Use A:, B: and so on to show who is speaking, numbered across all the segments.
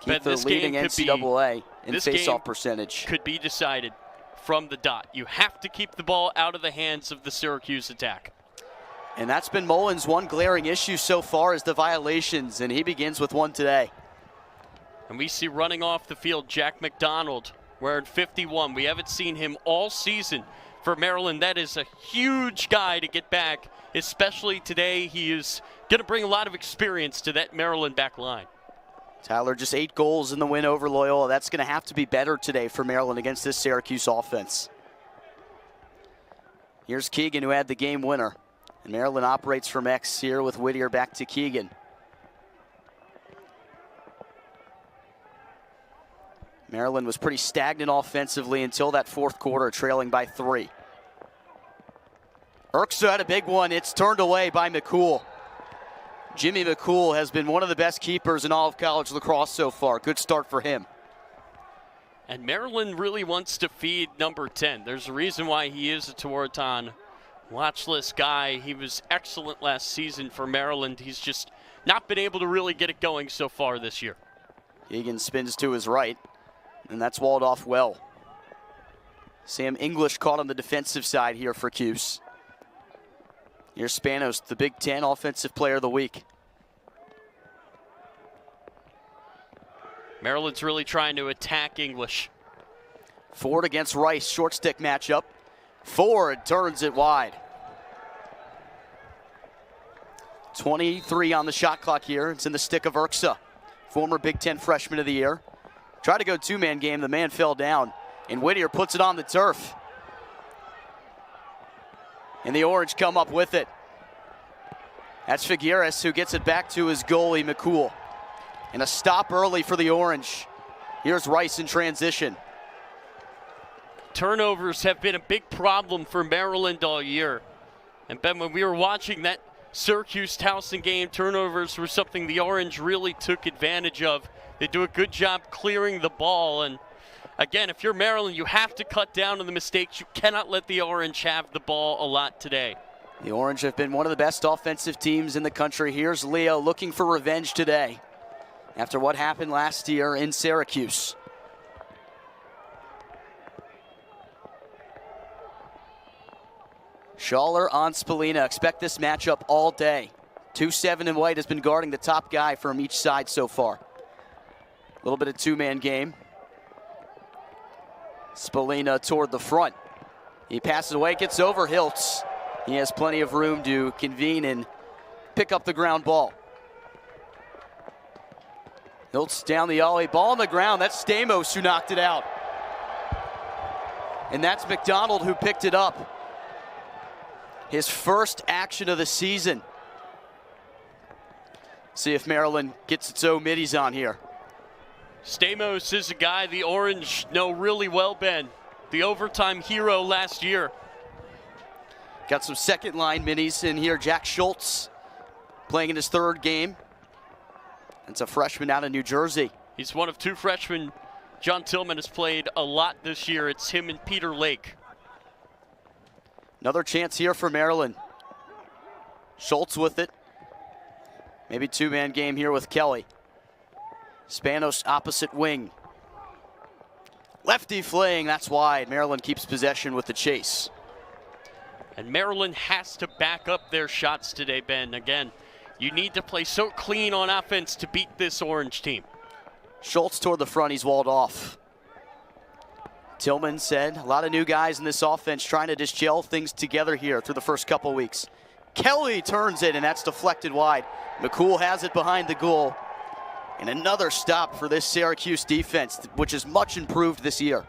A: Keep the leading NCAA in face-off percentage.
B: Could be decided from the dot. You have to keep the ball out of the hands of the Syracuse attack.
A: And that's been Mullen's one glaring issue so far, is the violations, and he begins with one today.
B: And we see running off the field Jack McDonald wearing 51. We haven't seen him all season for Maryland. That is a huge guy to get back, especially today. He is going to bring a lot of experience to that Maryland back line.
A: Tyler, just 8 goals in the win over Loyola. That's going to have to be better today for Maryland against this Syracuse offense. Here's Keegan, who had the game winner. And Maryland operates from X here with Whittier back to Keegan. Maryland was pretty stagnant offensively until that fourth quarter, trailing by 3. Urksa had a big one. It's turned away by McCool. Jimmy McCool has been one of the best keepers in all of college lacrosse so far. Good start for him.
B: And Maryland really wants to feed number 10. There's a reason why he is a Tewaaraton watch list guy. He was excellent last season for Maryland. He's just not been able to really get it going so far this year.
A: Egan spins to his right, and that's walled off well. Sam English caught on the defensive side here for Cuse. Here's Spanos, the Big Ten Offensive Player of the Week.
B: Maryland's really trying to attack English.
A: Ford against Rice, short stick matchup. Ford turns it wide. 23 on the shot clock here. It's in the stick of Urksa, former Big Ten Freshman of the Year. Tried to go two-man game, the man fell down, and Whittier puts it on the turf. And the Orange come up with it. That's Figueres, who gets it back to his goalie, McCool. And a stop early for the Orange. Here's Rice in transition.
B: Turnovers have been a big problem for Maryland all year. And Ben, when we were watching that Syracuse-Towson game, turnovers were something the Orange really took advantage of. They do a good job clearing the ball. And again, if you're Maryland, you have to cut down on the mistakes. You cannot let the Orange have the ball a lot today.
A: The Orange have been one of the best offensive teams in the country. Here's Leo looking for revenge today after what happened last year in Syracuse. Schaller on Spallina. Expect this matchup all day. 2-7 and White has been guarding the top guy from each side so far. A little bit of two-man game. Spallina toward the front. He passes away, gets over Hiltz. He has plenty of room to convene and pick up the ground ball. Hiltz down the alley, ball on the ground. That's Stamos who knocked it out. And that's McDonald who picked it up. His first action of the season. See if Maryland gets its own middies on here.
B: Stamos is a guy the Orange know really well, Ben. The overtime hero last year.
A: Got some second line minis in here. Jack Schultz playing in his third game. It's a freshman out of New Jersey.
B: He's one of 2 freshmen. John Tillman has played a lot this year. It's him and Peter Lake.
A: Another chance here for Maryland. Schultz with it. Maybe two-man game here with Kelly. Spanos opposite wing. Lefty fling, that's wide. Maryland keeps possession with the chase.
B: And Maryland has to back up their shots today, Ben. Again, you need to play so clean on offense to beat this Orange team.
A: Schultz toward the front, he's walled off. Tillman said a lot of new guys in this offense trying to just gel things together here through the first couple weeks. Kelly turns it, and that's deflected wide. McCool has it behind the goal. And another stop for this Syracuse defense, which is much improved this year.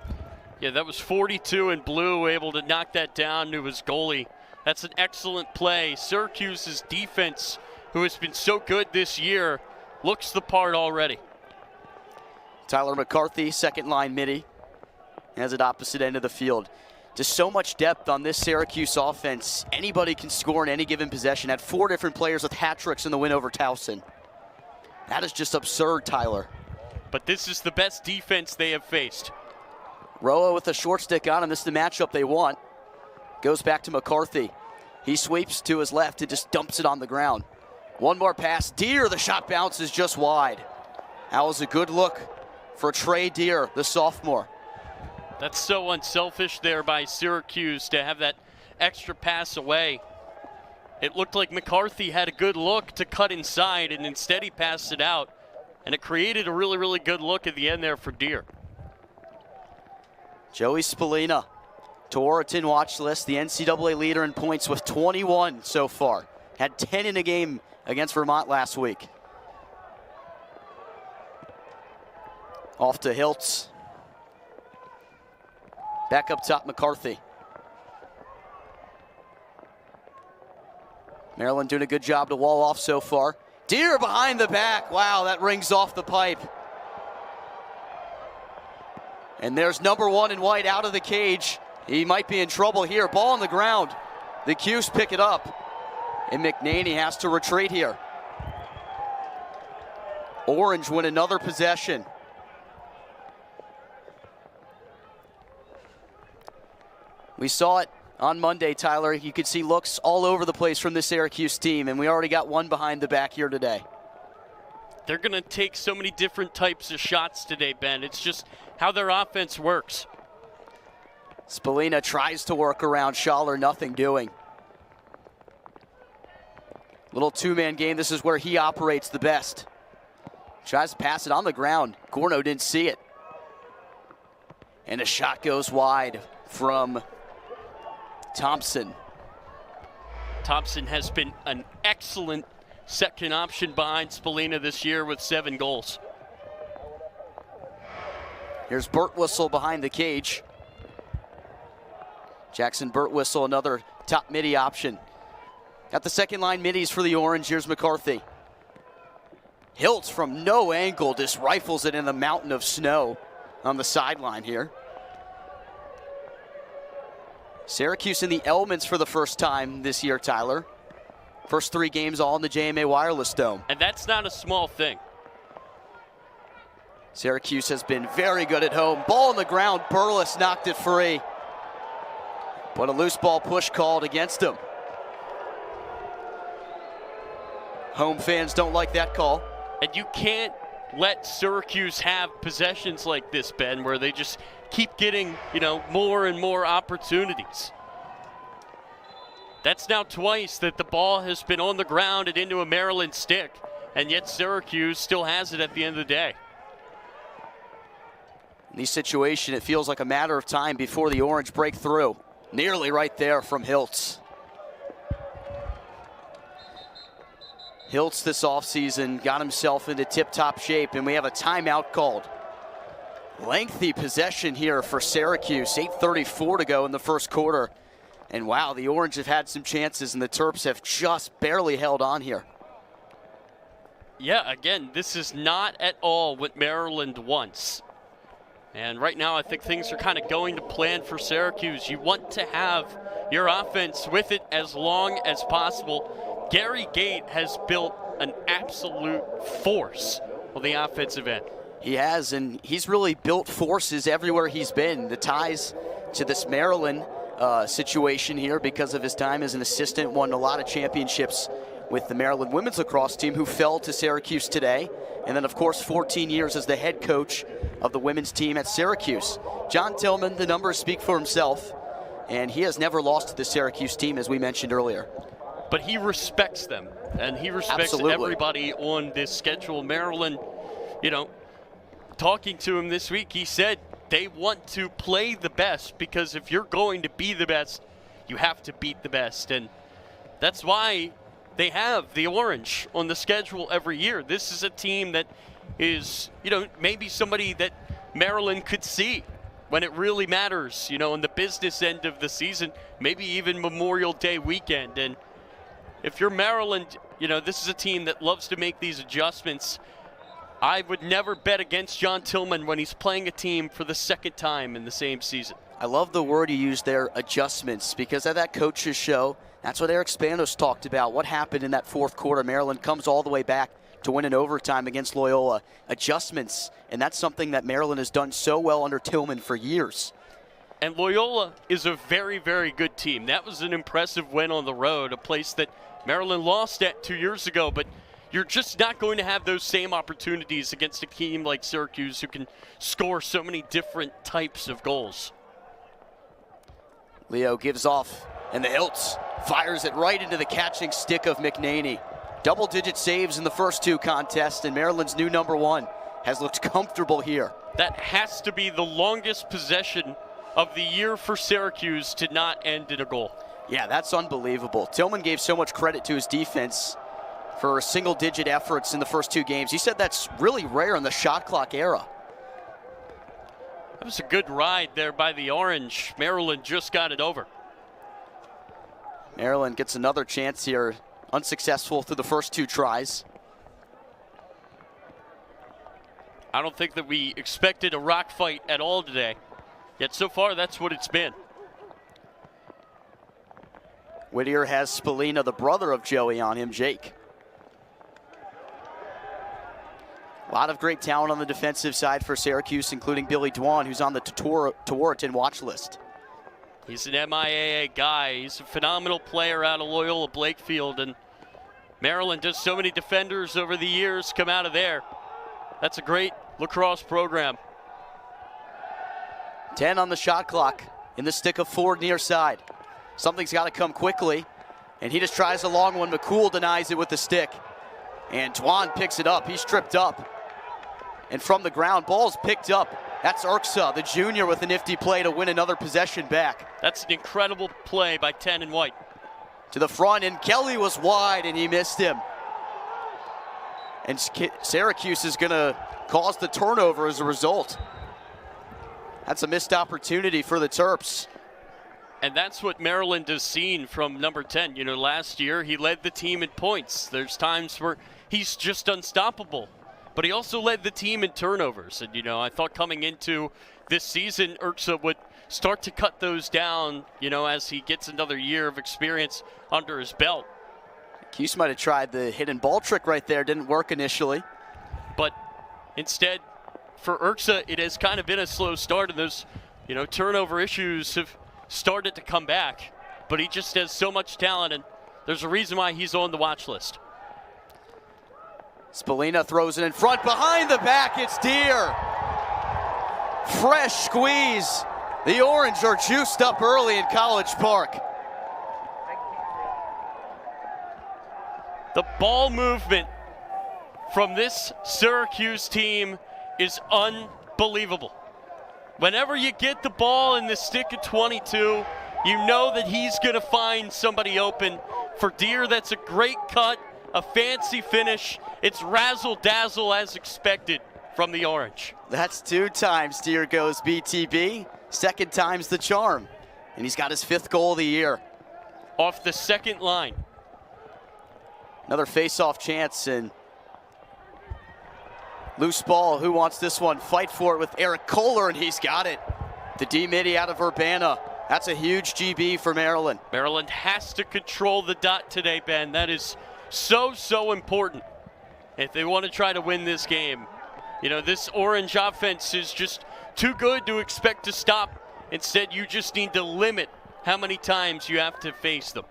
B: Yeah, that was 42 in blue, able to knock that down to his goalie. That's an excellent play. Syracuse's defense, who has been so good this year, looks the part already.
A: Tyler McCarthy, second line midi, has it opposite end of the field. Just so much depth on this Syracuse offense. Anybody can score in any given possession. Had 4 different players with hat tricks in the win over Towson. That is just absurd, Tyler.
B: But this is the best defense they have faced.
A: Roa with a short stick on him. This is the matchup they want. Goes back to McCarthy. He sweeps to his left and just dumps it on the ground. One more pass. Deer, the shot bounces just wide. That was a good look for Trey Deer, the sophomore.
B: That's so unselfish there by Syracuse to have that extra pass away. It looked like McCarthy had a good look to cut inside, and instead he passed it out. And it created a really, really good look at the end there for Deer.
A: Joey Spallina to Orton watch list, the NCAA leader in points with 21 so far. Had 10 in a game against Vermont last week. Off to Hiltz. Back up top, McCarthy. Maryland doing a good job to wall off so far. Deer behind the back. Wow, that rings off the pipe. And there's number 1 in white out of the cage. He might be in trouble here. Ball on the ground. The Cuse pick it up. And McNaney has to retreat here. Orange win another possession. We saw it on Monday, Tyler. You could see looks all over the place from the Syracuse team, and we already got one behind the back here today.
B: They're going to take so many different types of shots today, Ben. It's just how their offense works.
A: Spallina tries to work around Schaller, nothing doing. Little two-man game. This is where he operates the best. Tries to pass it on the ground. Gorno didn't see it. And a shot goes wide from Thompson.
B: Thompson has been an excellent second option behind Spallina this year with 7 goals.
A: Here's Birtwistle behind the cage. Jackson Birtwistle, another top midi option. Got the second line middies for the Orange. Here's McCarthy. Hiltz from no angle just rifles it in the mountain of snow on the sideline here. Syracuse in the elements for the first time this year, Tyler. First 3 games all in the JMA Wireless Dome.
B: And that's not a small thing.
A: Syracuse has been very good at home. Ball on the ground, Burles knocked it free. But a loose ball push called against him. Home fans don't like that call.
B: And you can't let Syracuse have possessions like this, Ben, where they just keep getting, more and more opportunities. That's now twice that the ball has been on the ground and into a Maryland stick, and yet Syracuse still has it at the end of the day.
A: In these situations, it feels like a matter of time before the Orange break through. Nearly right there from Hiltz. Hiltz this offseason got himself into tip-top shape, and we have a timeout called. Lengthy possession here for Syracuse. 8:34 to go in the first quarter. And wow, the Orange have had some chances, and the Terps have just barely held on here.
B: Yeah, again, this is not at all what Maryland wants. And right now, I think things are kind of going to plan for Syracuse. You want to have your offense with it as long as possible. Gary Gate has built an absolute force on the offensive end.
A: He has, and he's really built forces everywhere he's been. The ties to this Maryland situation here because of his time as an assistant, won a lot of championships with the Maryland women's lacrosse team, who fell to Syracuse today. And then, of course, 14 years as the head coach of the women's team at Syracuse. John Tillman, the numbers speak for himself, and he has never lost to the Syracuse team, as we mentioned earlier.
B: But he respects them, and he respects everybody on this schedule. Maryland, talking to him this week, he said they want to play the best, because if you're going to be the best, you have to beat the best. And that's why they have the Orange on the schedule every year. This is a team that is, maybe somebody that Maryland could see when it really matters, in the business end of the season, maybe even Memorial Day weekend. And if you're Maryland, this is a team that loves to make these adjustments. I would never bet against John Tillman when he's playing a team for the second time in the same season.
A: I love the word you used there, adjustments, because at that coach's show, that's what Eric Spanos talked about. What happened in that fourth quarter? Maryland comes all the way back to win in overtime against Loyola. Adjustments, and that's something that Maryland has done so well under Tillman for years.
B: And Loyola is a very, very good team. That was an impressive win on the road, a place that Maryland lost at 2 years ago. But, you're just not going to have those same opportunities against a team like Syracuse who can score so many different types of goals.
A: Leo gives off, and the Hilts fires it right into the catching stick of McNaney. Double-digit saves in the first two contests, and Maryland's new #1 has looked comfortable here.
B: That has to be the longest possession of the year for Syracuse to not end in a goal.
A: Yeah, that's unbelievable. Tillman gave so much credit to his defense for single-digit efforts in the first two games. He said that's really rare in the shot clock era.
B: That was a good ride there by the Orange. Maryland just got it over.
A: Maryland gets another chance here. Unsuccessful through the first two tries.
B: I don't think that we expected a rock fight at all today. Yet so far, that's what it's been.
A: Whittier has Spallina, the brother of Joey, on him, Jake. A lot of great talent on the defensive side for Syracuse, including Billy Dwan, who's on the Tewaaraton watch list.
B: He's an MIAA guy. He's a phenomenal player out of Loyola Blakefield, and Maryland does so many defenders over the years come out of there. That's a great lacrosse program.
A: 10 on the shot clock in the stick of Ford near side. Something's got to come quickly, and he just tries a long one. McCool denies it with the stick, and Dwan picks it up. He's tripped up, and from the ground, ball's picked up. That's Urksa, the junior, with a nifty play to win another possession back.
B: That's an incredible play by Tannen White.
A: To the front, and Kelly was wide, and he missed him. And Syracuse is going to cause the turnover as a result. That's a missed opportunity for the Terps.
B: And that's what Maryland has seen from number 10. You know, last year he led the team in points. There's times where he's just unstoppable. But he also led the team in turnovers. And, you know, I thought coming into this season, Urksa would start to cut those down, you know, as he gets another year of experience under his belt.
A: Cuse might have tried the hidden ball trick right there. Didn't work initially.
B: But instead, for Urksa, it has kind of been a slow start, and those, you know, turnover issues have started to come back. But he just has so much talent, and there's a reason why he's on the watch list.
A: Spallina throws it in front, behind the back, it's Deere. Fresh squeeze. The Orange are juiced up early in College Park.
B: The ball movement from this Syracuse team is unbelievable. Whenever you get the ball in the stick of 22, you know that he's going to find somebody open. For Deere, that's a great cut, a fancy finish. It's razzle-dazzle as expected from the Orange.
A: That's 2 times Deere goes BTB. Second time's the charm. And he's got his 5th goal of the year.
B: Off the second line.
A: Another face-off chance, and loose ball. Who wants this one? Fight for it with Eric Kohler, and he's got it. The D-Midi out of Urbana. That's a huge GB for Maryland.
B: Maryland has to control the dot today, Ben. That is so important if they want to try to win this game. You know, this Orange offense is just too good to expect to stop. Instead, you just need to limit how many times you have to face them.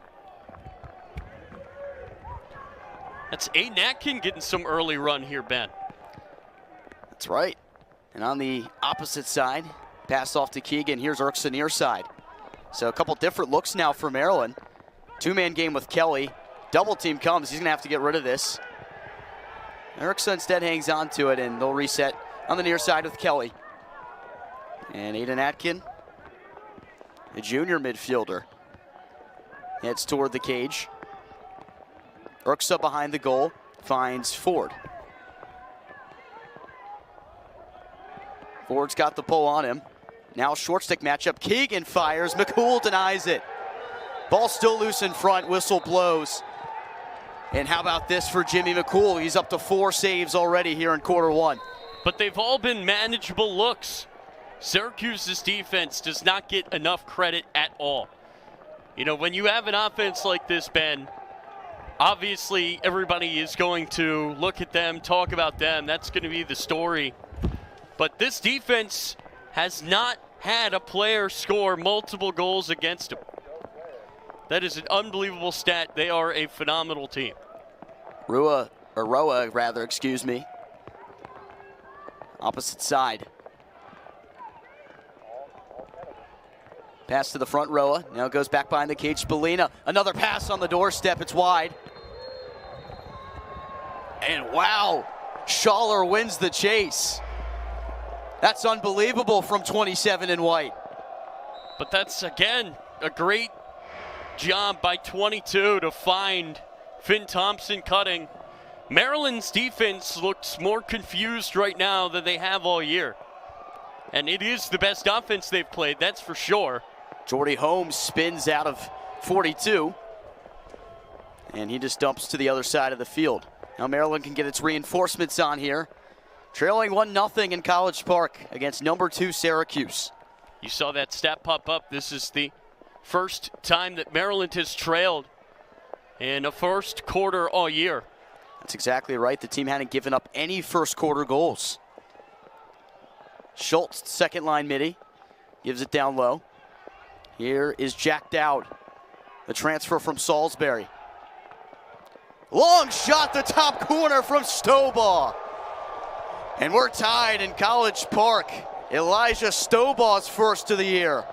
B: That's Aiden Atkin getting some early run here, Ben.
A: That's right. And on the opposite side, pass off to Keegan. Here's Urksa near side. So a couple different looks now for Maryland. 2-man game with Kelly. Double team comes. He's going to have to get rid of this. Urksa instead hangs on to it, and they'll reset on the near side with Kelly. And Aiden Atkin, the junior midfielder, heads toward the cage. Urksa behind the goal, finds Ford. Ford's got the pull on him. Now short stick matchup. Keegan fires. McCool denies it. Ball still loose in front. Whistle blows. And how about this for Jimmy McCool? He's up to 4 saves already here in quarter 1.
B: But they've all been manageable looks. Syracuse's defense does not get enough credit at all. You know, when you have an offense like this, Ben, obviously everybody is going to look at them, talk about them. That's going to be the story. But this defense has not had a player score multiple goals against them. That is an unbelievable stat. They are a phenomenal team.
A: Rua or Roa rather, excuse me. Opposite side. Pass to the front, Roa. Now goes back behind the cage, Spallina. Another pass on the doorstep, it's wide. And wow, Schaller wins the chase. That's unbelievable from 27 in white.
B: But that's, again, a great job by 22 to find Finn Thompson cutting. Maryland's defense looks more confused right now than they have all year. And it is the best offense they've played, that's for sure.
A: Jordy Holmes spins out of 42. And he just dumps to the other side of the field. Now Maryland can get its reinforcements on here. Trailing 1-0 in College Park against number 2 Syracuse.
B: You saw that stat pop up. This is the first time that Maryland has trailed in a first quarter all year.
A: That's exactly right. The team hadn't given up any first quarter goals. Schultz, second line midi, gives it down low. Here is Jack Dowd, the transfer from Salisbury. Long shot, the top corner from Stobaugh. And we're tied in College Park. Elijah Stobaugh's first of the year.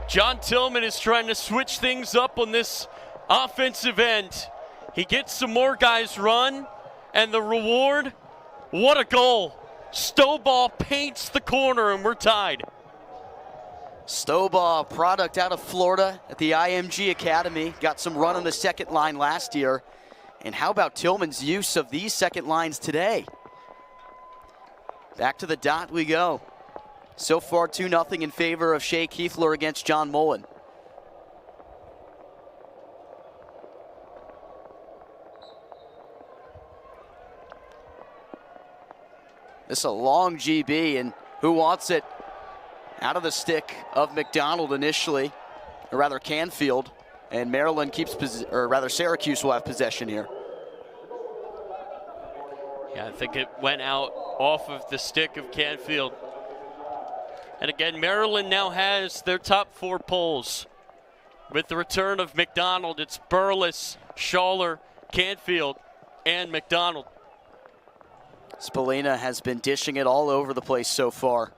B: John Tillman is trying to switch things up on this offensive end. He gets some more guys run, and the reward, what a goal. Stobaugh paints the corner, and we're tied.
A: Stobaugh, product out of Florida at the IMG Academy. Got some run on the second line last year. And how about Tillman's use of these second lines today? Back to the dot we go. So far 2-0 in favor of Shea Keithler against John Mullen. This is a long GB, and who wants it? Out of the stick of McDonald initially, or rather Canfield. And Maryland keeps, Syracuse will have possession here.
B: Yeah, I think it went out off of the stick of Canfield. And again, Maryland now has their top 4 polls. With the return of McDonald, it's Burles, Schaller, Canfield, and McDonald.
A: Spallina has been dishing it all over the place so far.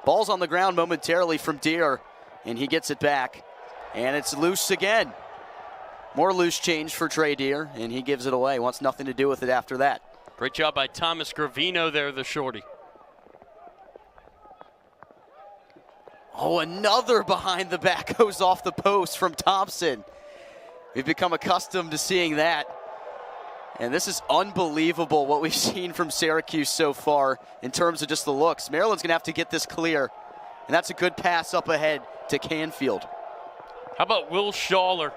A: Ball's on the ground momentarily from Deere, and he gets it back. And it's loose again. More loose change for Trey Deere, and he gives it away. Wants nothing to do with it after that.
B: Great job by Thomas Gravino there, the shorty.
A: Oh, another behind the back goes off the post from Thompson. We've become accustomed to seeing that. And this is unbelievable what we've seen from Syracuse so far in terms of just the looks. Maryland's going to have to get this clear. And that's a good pass up ahead to Canfield.
B: How about Will Schaller?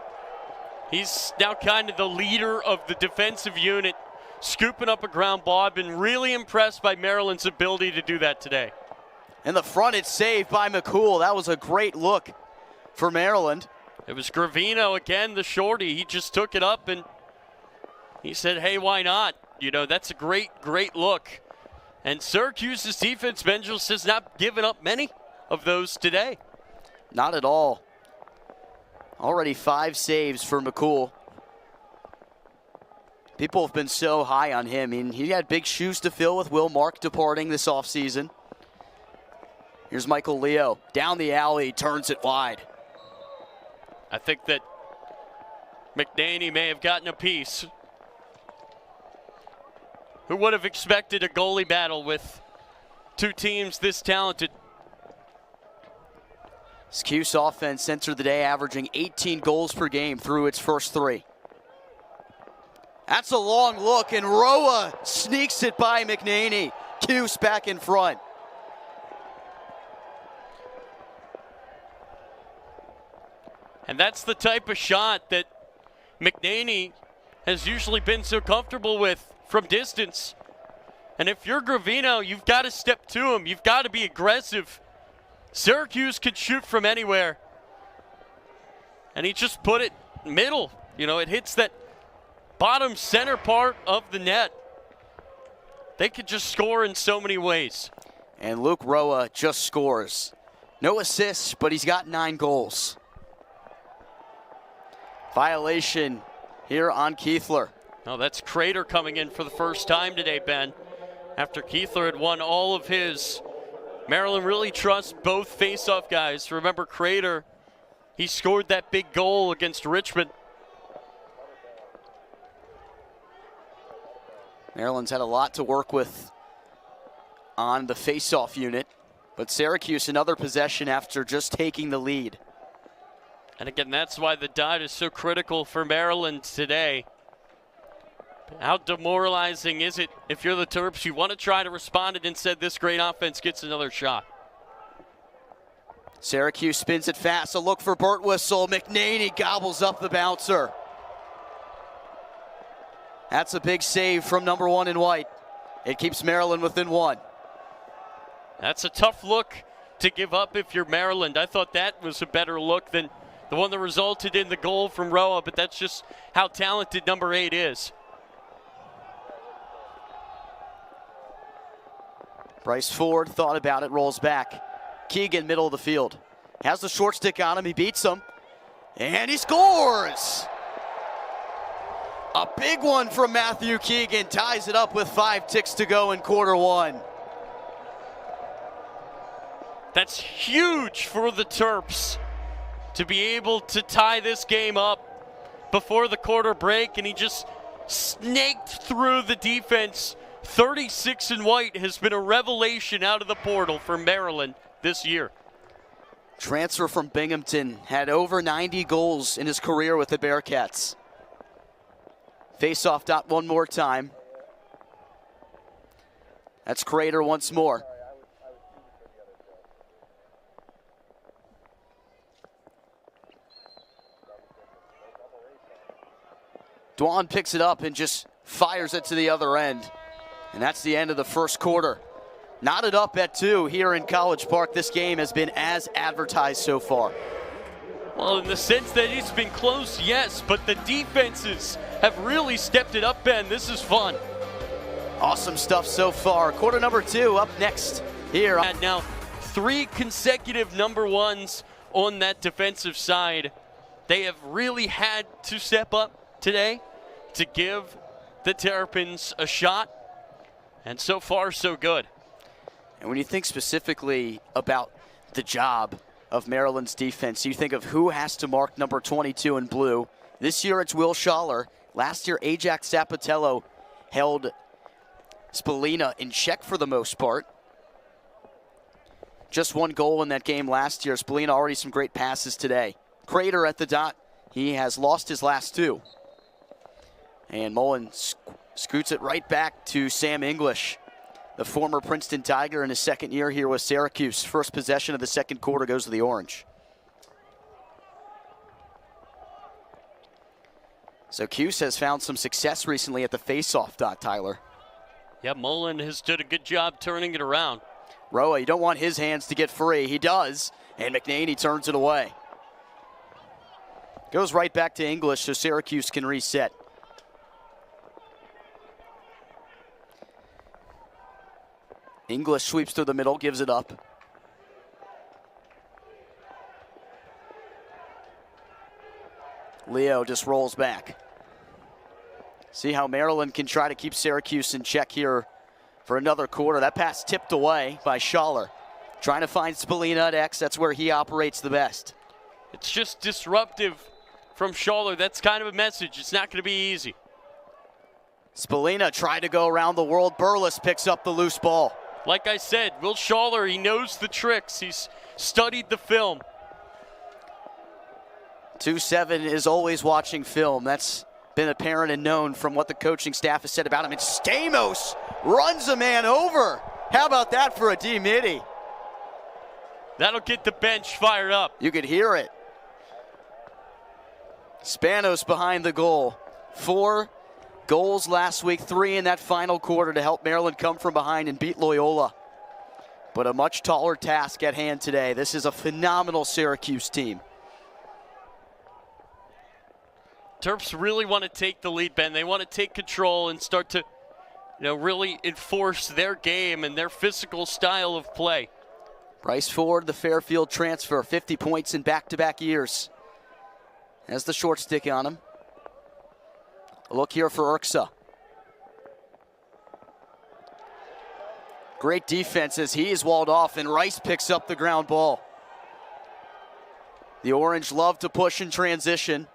B: He's now kind of the leader of the defensive unit, scooping up a ground ball. I've been really impressed by Maryland's ability to do that today.
A: In the front, it's saved by McCool. That was a great look for Maryland.
B: It was Gravino again, the shorty. He just took it up and he said, hey, why not? You know, that's a great, great look. And Syracuse's defense, Benjels, has not given up many of those today.
A: Not at all. Already 5 saves for McCool. People have been so high on him. I mean, he had big shoes to fill with Will Mark departing this offseason. Here's Michael Leo. Down the alley, turns it wide.
B: I think that McNaney may have gotten a piece. Who would have expected a goalie battle with 2 teams this talented?
A: Syracuse offense entered the day averaging 18 goals per game through its first 3. That's a long look, and Roa sneaks it by McNaney. Cuse back in front.
B: And that's the type of shot that McNaney has usually been so comfortable with from distance. And if you're Gravino, you've got to step to him. You've got to be aggressive. Syracuse could shoot from anywhere. And he just put it middle. You know, it hits that bottom center part of the net. They could just score in so many ways.
A: And Luke Roa just scores. No assists, but he's got 9 goals. Violation here on Keithler.
B: Oh, that's Crater coming in for the first time today, Ben. After Keithler had won all of his, Maryland really trusts both face-off guys. Remember Crater, he scored that big goal against Richmond.
A: Maryland's had a lot to work with on the face-off unit, but Syracuse another possession after just taking the lead.
B: And again, that's why the dot is so critical for Maryland today. How demoralizing is it if you're the Terps? You want to try to respond, and instead this great offense gets another shot.
A: Syracuse spins it fast. A look for Burt Whistle. McNaney gobbles up the bouncer. That's a big save from number 1 in white. It keeps Maryland within 1.
B: That's a tough look to give up if you're Maryland. I thought that was a better look than the one that resulted in the goal from Roa, but that's just how talented number 8 is.
A: Bryce Ford thought about it, rolls back. Keegan, middle of the field. Has the short stick on him, he beats him. And he scores! A big one from Matthew Keegan, ties it up with 5 ticks to go in quarter 1.
B: That's huge for the Terps to be able to tie this game up before the quarter break, and he just snaked through the defense. 36 in white has been a revelation out of the portal for Maryland this year.
A: Transfer from Binghamton, had over 90 goals in his career with the Bearcats. Face-off dot one more time. That's Crater once more. Dwan picks it up and just fires it to the other end. And that's the end of the first quarter. Knotted up at 2 here in College Park. This game has been as advertised so far.
B: Well, in the sense that it's been close, yes, but the defenses have really stepped it up, Ben. This is fun.
A: Awesome stuff so far. Quarter number 2 up next here.
B: And now 3 consecutive number 1s on that defensive side. They have really had to step up today to give the Terrapins a shot. And so far, so good.
A: And when you think specifically about the job of Maryland's defense, you think of who has to mark number 22 in blue. This year it's Will Schaller. Last year, Ajax Zapatello held Spallina in check for the most part. Just 1 goal in that game last year. Spallina already some great passes today. Crater at the dot. He has lost his last 2. And Mullen scoots it right back to Sam English, the former Princeton Tiger in his second year here with Syracuse. First possession of the second quarter goes to the Orange. So Cuse has found some success recently at the face-off dot, Tyler.
B: Yeah, Mullen has done a good job turning it around.
A: Roa, you don't want his hands to get free. He does, and McNaney turns it away. Goes right back to English so Syracuse can reset. English sweeps through the middle, gives it up. Leo just rolls back. See how Maryland can try to keep Syracuse in check here for another quarter. That pass tipped away by Schaller. Trying to find Spallina at X. That's where he operates the best.
B: It's just disruptive from Schaller. That's kind of a message. It's not going to be easy.
A: Spallina tried to go around the world. Burles picks up the loose ball.
B: Like I said, Will Schaller, he knows the tricks. He's studied the film.
A: 2-7 is always watching film. That's been apparent and known from what the coaching staff has said about him. And Stamos runs a man over. How about that for a D-Midi?
B: That'll get the bench fired up.
A: You could hear it. Spanos behind the goal. 4 goals last week, 3 in that final quarter to help Maryland come from behind and beat Loyola. But a much taller task at hand today. This is a phenomenal Syracuse team.
B: Terps really want to take the lead, Ben. They want to take control and start to, really enforce their game and their physical style of play.
A: Bryce Ford, the Fairfield transfer, 50 points in back-to-back years. Has the short stick on him. A look here for Urksa. Great defense as he is walled off, and Rice picks up the ground ball. The Orange love to push in transition.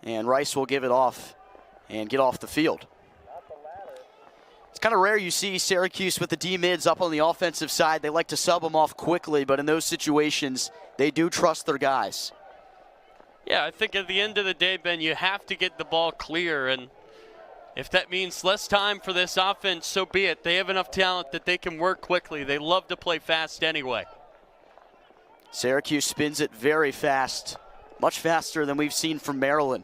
A: And Rice will give it off and get off the field. It's kind of rare you see Syracuse with the D-mids up on the offensive side. They like to sub them off quickly, but in those situations, they do trust their guys.
B: Yeah, I think at the end of the day, Ben, you have to get the ball clear, and if that means less time for this offense, so be it. They have enough talent that they can work quickly. They love to play fast anyway.
A: Syracuse spins it very fast, much faster than we've seen from Maryland.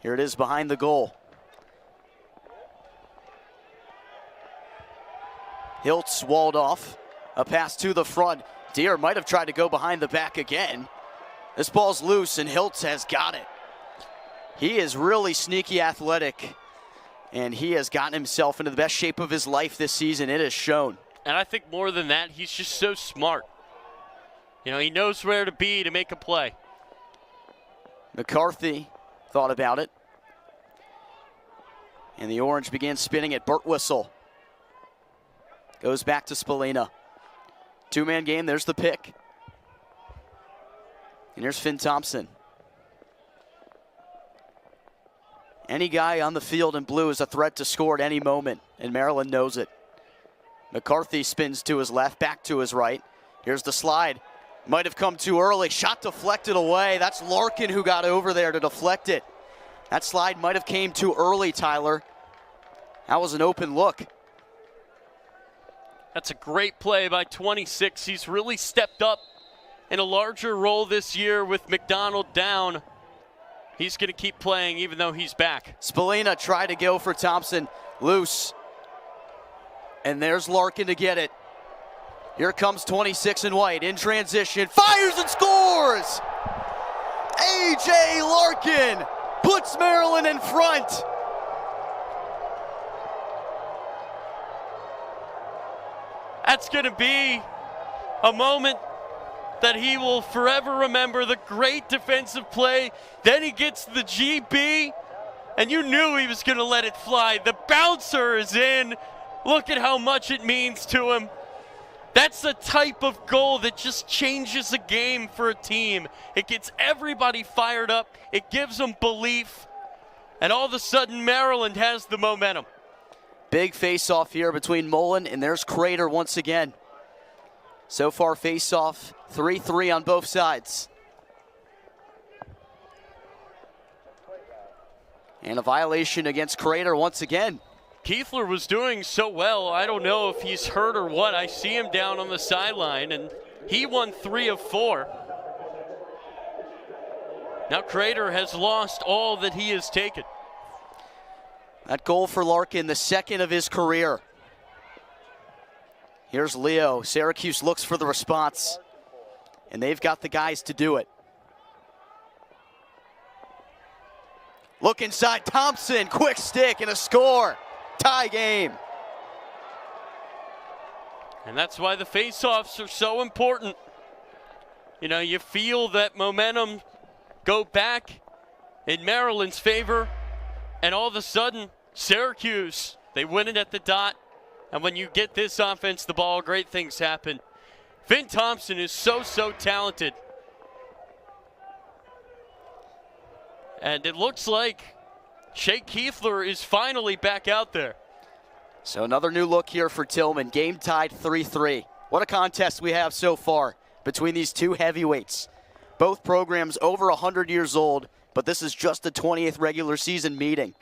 A: Here it is behind the goal. Hiltz walled off. A pass to the front. Deere might have tried to go behind the back again. This ball's loose, and Hiltz has got it. He is really sneaky athletic, and he has gotten himself into the best shape of his life this season. It has shown.
B: And I think more than that, he's just so smart. You know, he knows where to be to make a play.
A: McCarthy thought about it. And the Orange began spinning it. Burt Whistle goes back to Spallina. Two-man game, there's the pick. And here's Finn Thompson. Any guy on the field in blue is a threat to score at any moment, and Maryland knows it. McCarthy spins to his left, back to his right. Here's the slide. Might have come too early. Shot deflected away. That's Larkin who got over there to deflect it. That slide might have came too early, Tyler. That was an open look.
B: That's a great play by 26. He's really stepped up in a larger role this year with McDonald down. He's going to keep playing even though he's back.
A: Spallina tried to go for Thompson. Loose. And there's Larkin to get it. Here comes 26 in white in transition. Fires and scores! A.J. Larkin puts Maryland in front.
B: That's going to be a moment that he will forever remember. The great defensive play. Then he gets the GB, and you knew he was going to let it fly. The bouncer is in. Look at how much it means to him. That's the type of goal that just changes a game for a team. It gets everybody fired up. It gives them belief. And all of a sudden, Maryland has the momentum.
A: Big face-off here between Mullen, and there's Crater once again. So far, face-off 3-3 on both sides. And a violation against Crater once again.
B: Kiefler was doing so well. I don't know if he's hurt or what. I see him down on the sideline, and he won 3 of 4. Now Crater has lost all that he has taken.
A: That goal for Larkin, the second of his career. Here's Leo. Syracuse looks for the response, and they've got the guys to do it. Look inside, Thompson, quick stick and a score. Tie game.
B: And that's why the face-offs are so important. You know, you feel that momentum go back in Maryland's favor, and all of a sudden, Syracuse, they win it at the dot. And when you get this offense the ball, great things happen. Finn Thompson is so talented. And it looks like Shea Kiefler is finally back out there.
A: So another new look here for Tillman. Game tied 3-3. What a contest we have so far between these two heavyweights. Both programs over 100 years old, but this is just the 20th regular season meeting.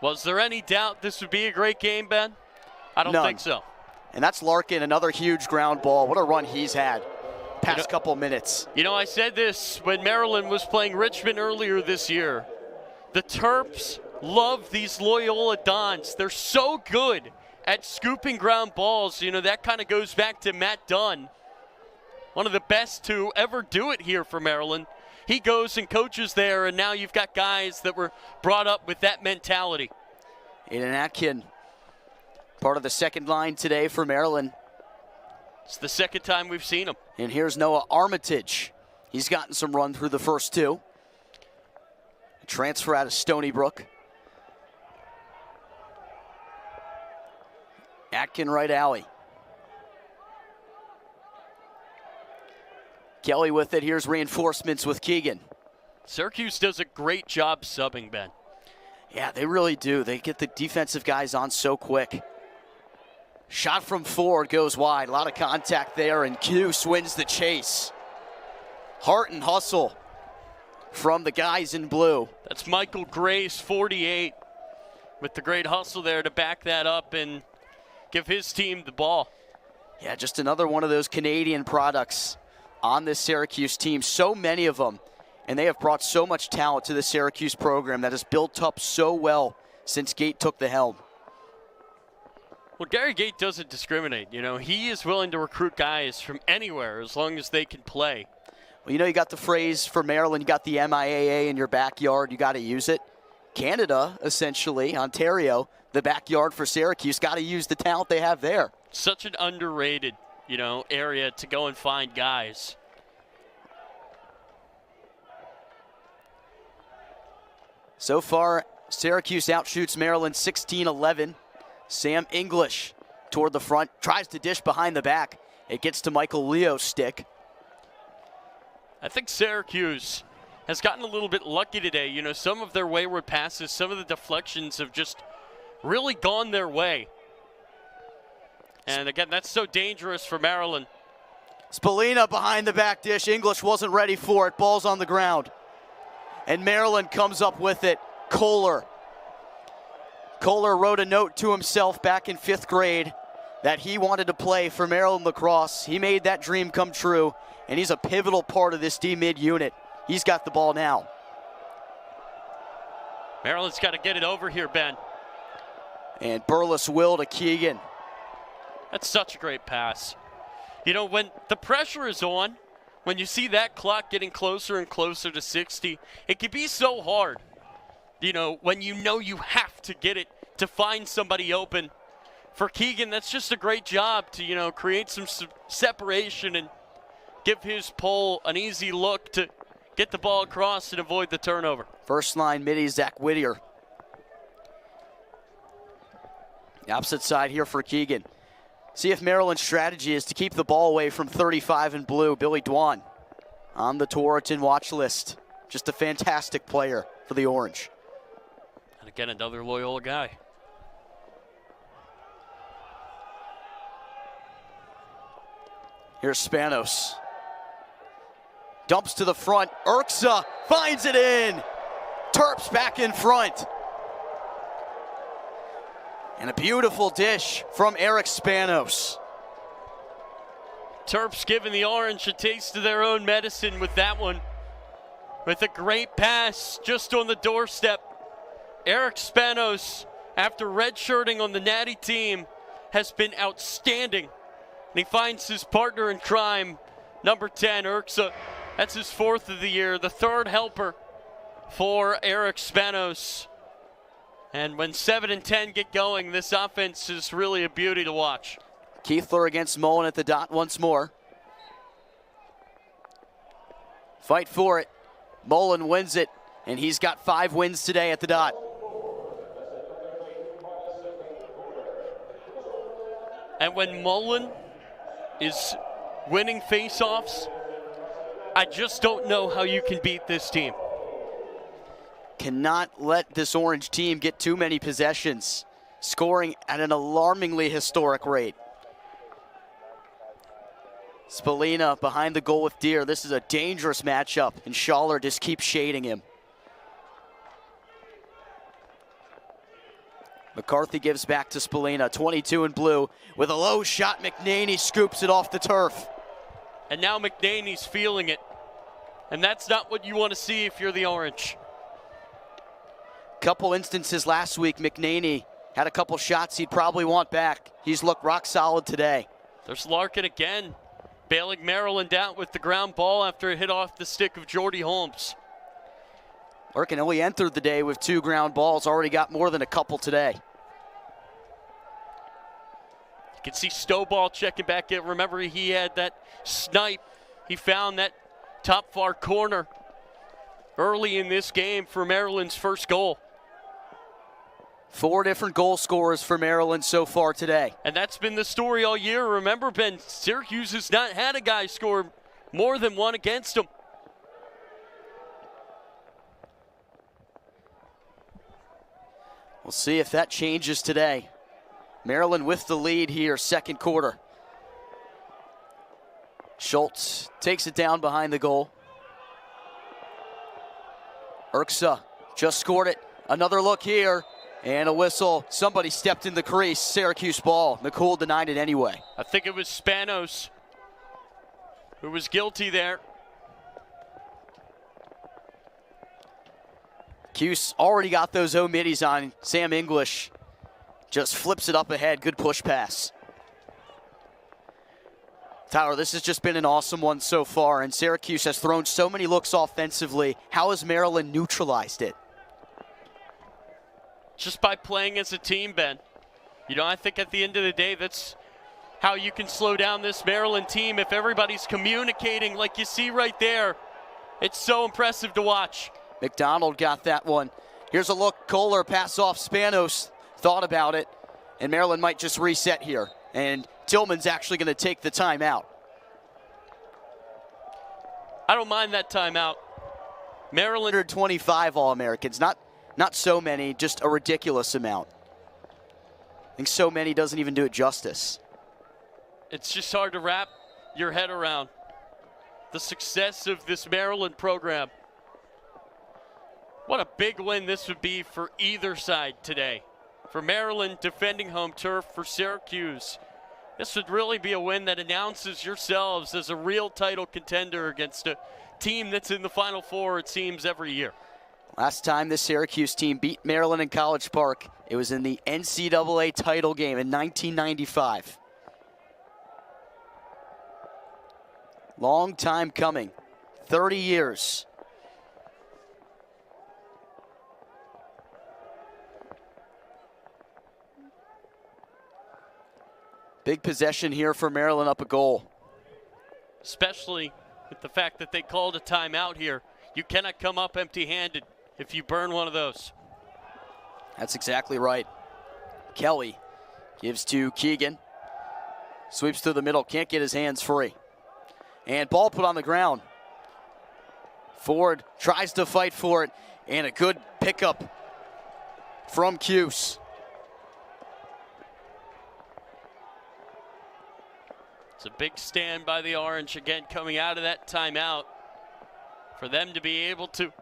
B: Was there any doubt this would be a great game, Ben? I don't think so.
A: And that's Larkin, another huge ground ball. What a run he's had past couple minutes.
B: You know, I said this when Maryland was playing Richmond earlier this year. The Terps love these Loyola Dons. They're so good at scooping ground balls. You know, that kind of goes back to Matt Dunn, one of the best to ever do it here for Maryland. He goes and coaches there, and now you've got guys that were brought up with that mentality.
A: Aiden Atkin, part of the second line today for Maryland.
B: It's the second time we've seen him.
A: And here's Noah Armitage. He's gotten some run through the first two. transfer out of Stony Brook. Atkin right alley. Kelly with it. Here's reinforcements with Keegan.
B: Syracuse does a great job subbing, Ben.
A: Yeah, they really do. They get the defensive guys on so quick. Shot from 4 goes wide. A lot of contact there, and Cuse wins the chase. Heart and hustle from the guys in blue.
B: That's Michael Grace, 48, with the great hustle there to back that up and give his team the ball.
A: Yeah, just another one of those Canadian products on this Syracuse team. So many of them, and they have brought so much talent to the Syracuse program that has built up so well since Gate took the helm.
B: Well, Gary Gate doesn't discriminate. You know, he is willing to recruit guys from anywhere as long as they can play.
A: Well, you know, you got the phrase for Maryland, you got the MIAA in your backyard, you got to use it. Canada, essentially, Ontario, the backyard for Syracuse, got to use the talent they have there.
B: Such an underrated, you know, area to go and find guys.
A: So far, Syracuse outshoots Maryland 16-11. Sam English toward the front, tries to dish behind the back. It gets to Michael Leo's stick.
B: I think Syracuse has gotten a little bit lucky today. You know, some of their wayward passes, some of the deflections have just really gone their way. And again, that's so dangerous for Maryland.
A: Spallina behind the back dish. English wasn't ready for it. Ball's on the ground. And Maryland comes up with it. Kohler wrote a note to himself back in 5th grade that he wanted to play for Maryland lacrosse. He made that dream come true, and he's a pivotal part of this D-mid unit. He's got the ball now.
B: Maryland's got to get it over here, Ben.
A: And Burles will to Keegan.
B: That's such a great pass. You know, when the pressure is on, when you see that clock getting closer and closer to 60, it can be so hard. You know you have to get it to find somebody open. For Keegan, that's just a great job to, you know, create some separation and give his pole an easy look to get the ball across and avoid the turnover.
A: First line midi, Zach Whittier. The opposite side here for Keegan. See if Maryland's strategy is to keep the ball away from 35 in blue. Billy Dwan on the Torrington watch list. Just a fantastic player for the Orange.
B: And again, another Loyola guy.
A: Here's Spanos. Dumps to the front. Urksa finds it in. Terps back in front. And a beautiful dish from Eric Spanos.
B: Terps giving the Orange a taste of their own medicine with that one. With a great pass just on the doorstep. Eric Spanos, after redshirting on the Natty team, has been outstanding. And he finds his partner in crime, number 10, Urksa. That's his 4th of the year, the 3rd helper for Eric Spanos. And when 7 and 10 get going, this offense is really a beauty to watch.
A: Keithler against Mullen at the dot once more. Fight for it. Mullen wins it, and he's got 5 wins today at the dot.
B: And when Mullen is winning faceoffs, I just don't know how you can beat this team.
A: Cannot let this Orange team get too many possessions, scoring at an alarmingly historic rate. Spallina behind the goal with Deere. This is a dangerous matchup, and Schaller just keeps shading him. McCarthy gives back to Spallina, 22 in blue. With a low shot, McNaney scoops it off the turf.
B: And now McNaney's feeling it. And that's not what you want to see if you're the Orange.
A: Couple instances last week, McNaney had a couple shots he'd probably want back. He's looked rock solid today.
B: There's Larkin again, bailing Maryland out with the ground ball after it hit off the stick of Jordy Holmes.
A: Larkin only entered the day with 2 ground balls, already got more than a couple today.
B: You can see Stowball checking back in. Remember, he had that snipe. He found that top far corner early in this game for Maryland's first goal.
A: 4 different goal scorers for Maryland so far today.
B: And that's been the story all year. Remember, Ben, Syracuse has not had a guy score more than one against them.
A: We'll see if that changes today. Maryland with the lead here, second quarter. Schultz takes it down behind the goal. Urksa just scored it. Another look here. And a whistle. Somebody stepped in the crease. Syracuse ball. McCool denied it anyway.
B: I think it was Spanos who was guilty there.
A: Cuse already got those O-middies on Sam English. Just flips it up ahead. Good push pass. Tyler, this has just been an awesome one so far, and Syracuse has thrown so many looks offensively. How has Maryland neutralized it?
B: Just by playing as a team, Ben. You know, I think at the end of the day, that's how you can slow down this Maryland team. If everybody's communicating like you see right there, it's so impressive to watch.
A: McDonald got that one. Here's a look. Kohler pass off Spanos. Thought about it, and Maryland might just reset here. And Tillman's actually going to take the timeout.
B: I don't mind that timeout. Maryland
A: 125 All-Americans. Not so many, just a ridiculous amount. I think so many doesn't even do it justice.
B: It's just hard to wrap your head around the success of this Maryland program. What a big win this would be for either side today. For Maryland defending home turf, for Syracuse, this would really be a win that announces yourselves as a real title contender against a team that's in the Final Four, it seems, every year.
A: Last time the Syracuse team beat Maryland in College Park, it was in the NCAA title game in 1995. Long time coming, 30 years. Big possession here for Maryland, up a goal.
B: Especially with the fact that they called a timeout here. You cannot come up empty-handed if you burn one of those.
A: That's exactly right. Kelly gives to Keegan. Sweeps through the middle, can't get his hands free. And ball put on the ground. Ford tries to fight for it, and a good pickup from Cuse.
B: It's a big stand by the Orange again coming out of that timeout. For them to be able to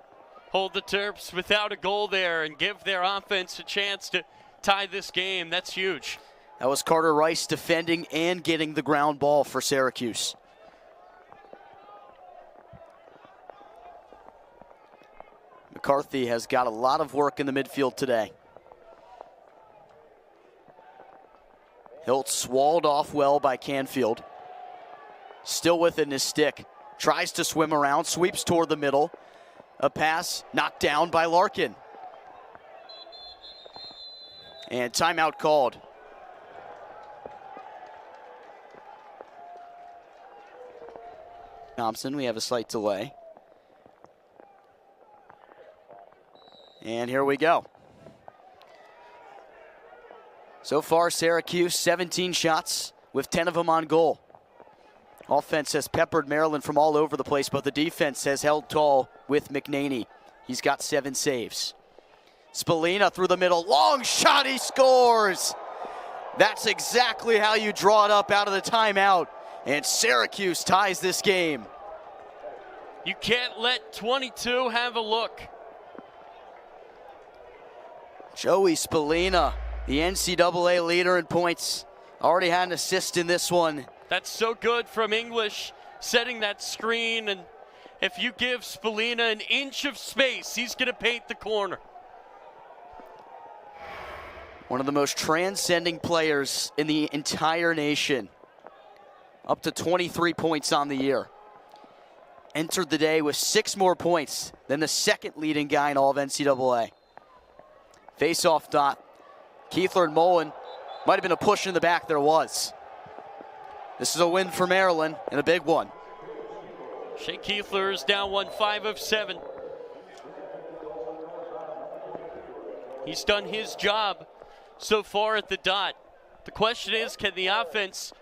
B: hold the Terps without a goal there and give their offense a chance to tie this game, that's huge.
A: That was Carter Rice defending and getting the ground ball for Syracuse. McCarthy has got a lot of work in the midfield today. Hiltz walled off well by Canfield. Still within his stick. Tries to swim around, sweeps toward the middle. A pass knocked down by Larkin. And timeout called. Thompson, we have a slight delay. And here we go. So far, Syracuse, 17 shots with 10 of them on goal. Offense has peppered Maryland from all over the place, but the defense has held tall with McNaney. He's got 7 saves. Spallina through the middle, long shot, he scores! That's exactly how you draw it up out of the timeout, and Syracuse ties this game.
B: You can't let 22 have a look.
A: Joey Spallina, the NCAA leader in points, already had an assist in this one.
B: That's so good from English, setting that screen, and if you give Spallina an inch of space, he's going to paint the corner.
A: One of the most transcending players in the entire nation. Up to 23 points on the year. Entered the day with 6 more points than the second leading guy in all of NCAA. Face-off dot. Keithler and Mullen. Might have been a push in the back, there was. This is a win for Maryland, and a big one.
B: Shea Keithler is down 1, 5 of 7. He's done his job so far at the dot. The question is, can the offense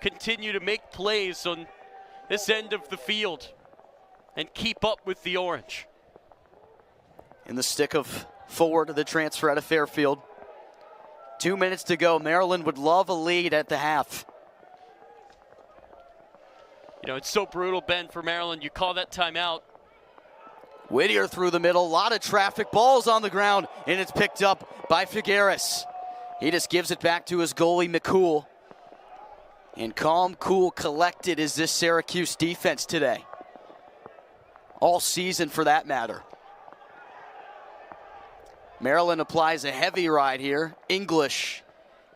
B: continue to make plays on this end of the field and keep up with the Orange?
A: In the stick of forward, the transfer out of Fairfield. 2 minutes to go. Maryland would love a lead at the half.
B: You know, it's so brutal, Ben, for Maryland. You call that timeout.
A: Whittier through the middle. A lot of traffic. Ball's on the ground, and it's picked up by Figueres. He just gives it back to his goalie, McCool. And calm, cool, collected is this Syracuse defense today. All season, for that matter. Maryland applies a heavy ride here. English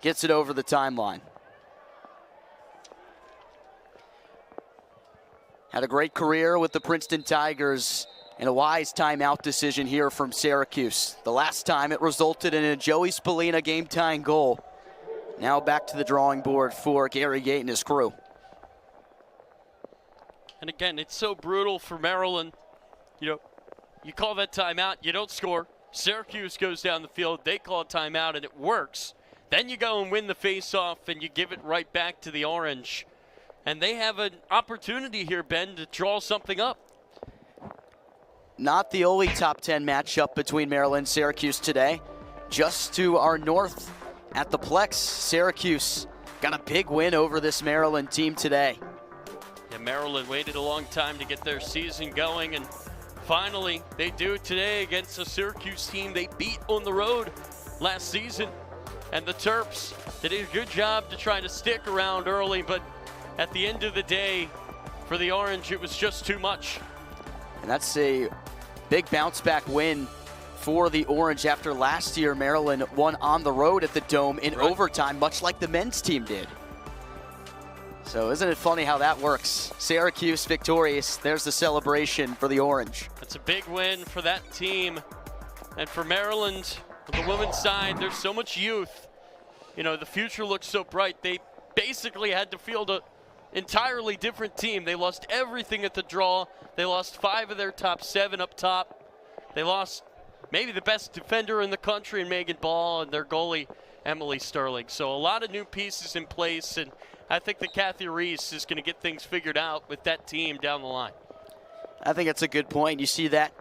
A: gets it over the timeline. Had a great career with the Princeton Tigers, and a wise timeout decision here from Syracuse. The last time it resulted in a Joey Spallina game-tying goal. Now back to the drawing board for Gary Gate and his crew.
B: And again, it's so brutal for Maryland. You know, you call that timeout, you don't score. Syracuse goes down the field, they call a timeout, and it works. Then you go and win the face-off, and you give it right back to the Orange. And they have an opportunity here, Ben, to draw something up.
A: Not the only top 10 matchup between Maryland and Syracuse today. Just to our north at the Plex, Syracuse got a big win over this Maryland team today.
B: Yeah, Maryland waited a long time to get their season going, and finally they do it today against a Syracuse team they beat on the road last season. And the Terps, they did a good job to try to stick around early, but at the end of the day, for the Orange, it was just too much.
A: And that's a big bounce back win for the Orange after last year Maryland won on the road at the Dome in overtime, much like the men's team did. So isn't it funny how that works? Syracuse victorious. There's the celebration for the Orange.
B: That's a big win for that team. And for Maryland, on the women's side, there's so much youth. You know, the future looks so bright. They basically had to field an entirely different team. They lost everything at the draw. They lost 5 of their top 7 up top. They lost maybe the best defender in the country in Megan Ball and their goalie, Emily Sterling. So a lot of new pieces in place, and I think that Kathy Reese is going to get things figured out with that team down the line.
A: I think that's a good point. You see that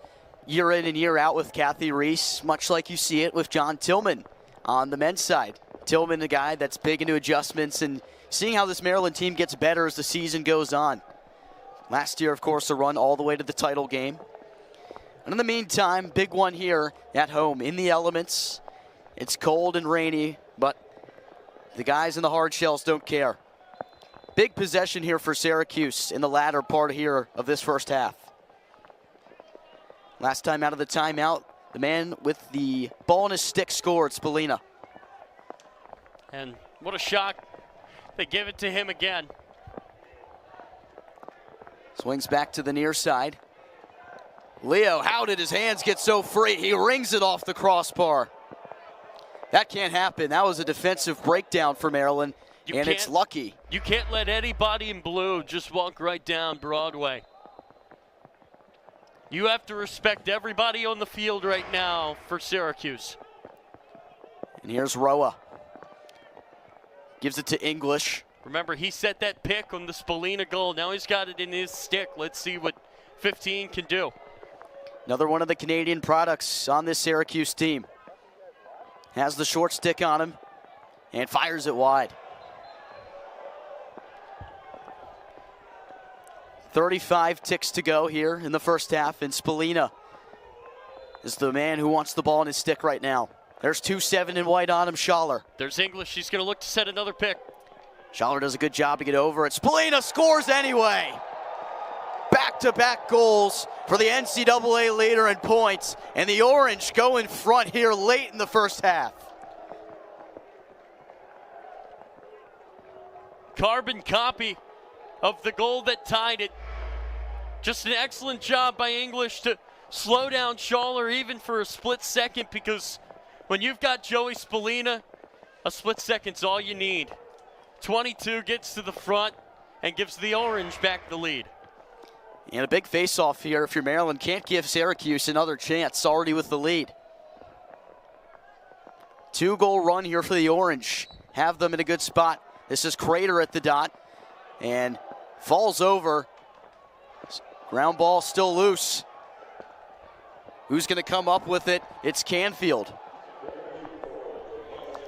A: year in and year out with Kathy Reese, much like you see it with John Tillman on the men's side. Tillman, a guy that's big into adjustments, and seeing how this Maryland team gets better as the season goes on. Last year, of course, a run all the way to the title game. And in the meantime, big one here at home in the elements. It's cold and rainy, but the guys in the hard shells don't care. Big possession here for Syracuse in the latter part here of this first half. Last time out of the timeout, the man with the ball in his stick scored, Spallina.
B: And what a shock. They give it to him again.
A: Swings back to the near side. Leo, how did his hands get so free? He rings it off the crossbar. That can't happen. That was a defensive breakdown for Maryland, and it's lucky.
B: You can't let anybody in blue just walk right down Broadway. You have to respect everybody on the field right now for Syracuse.
A: And here's Roa. Gives it to English.
B: Remember, he set that pick on the Spallina goal. Now he's got it in his stick. Let's see what 15 can do.
A: Another one of the Canadian products on this Syracuse team. Has the short stick on him and fires it wide. 35 ticks to go here in the first half, and Spallina is the man who wants the ball in his stick right now. There's 2-7 in white on him, Schaller.
B: There's English. He's going to look to set another pick.
A: Schaller does a good job to get over it. Spallina scores anyway. Back-to-back goals for the NCAA leader in points, and the Orange go in front here late in the first half.
B: Carbon copy of the goal that tied it. Just an excellent job by English to slow down Schaller even for a split second, because when you've got Joey Spallina, a split second's all you need. 22 gets to the front and gives the Orange back the lead.
A: And a big face-off here if you're Maryland. Can't give Syracuse another chance, already with the lead. 2-goal run here for the Orange. Have them in a good spot. This is Crater at the dot and falls over. Ground ball still loose. Who's going to come up with it? It's Canfield.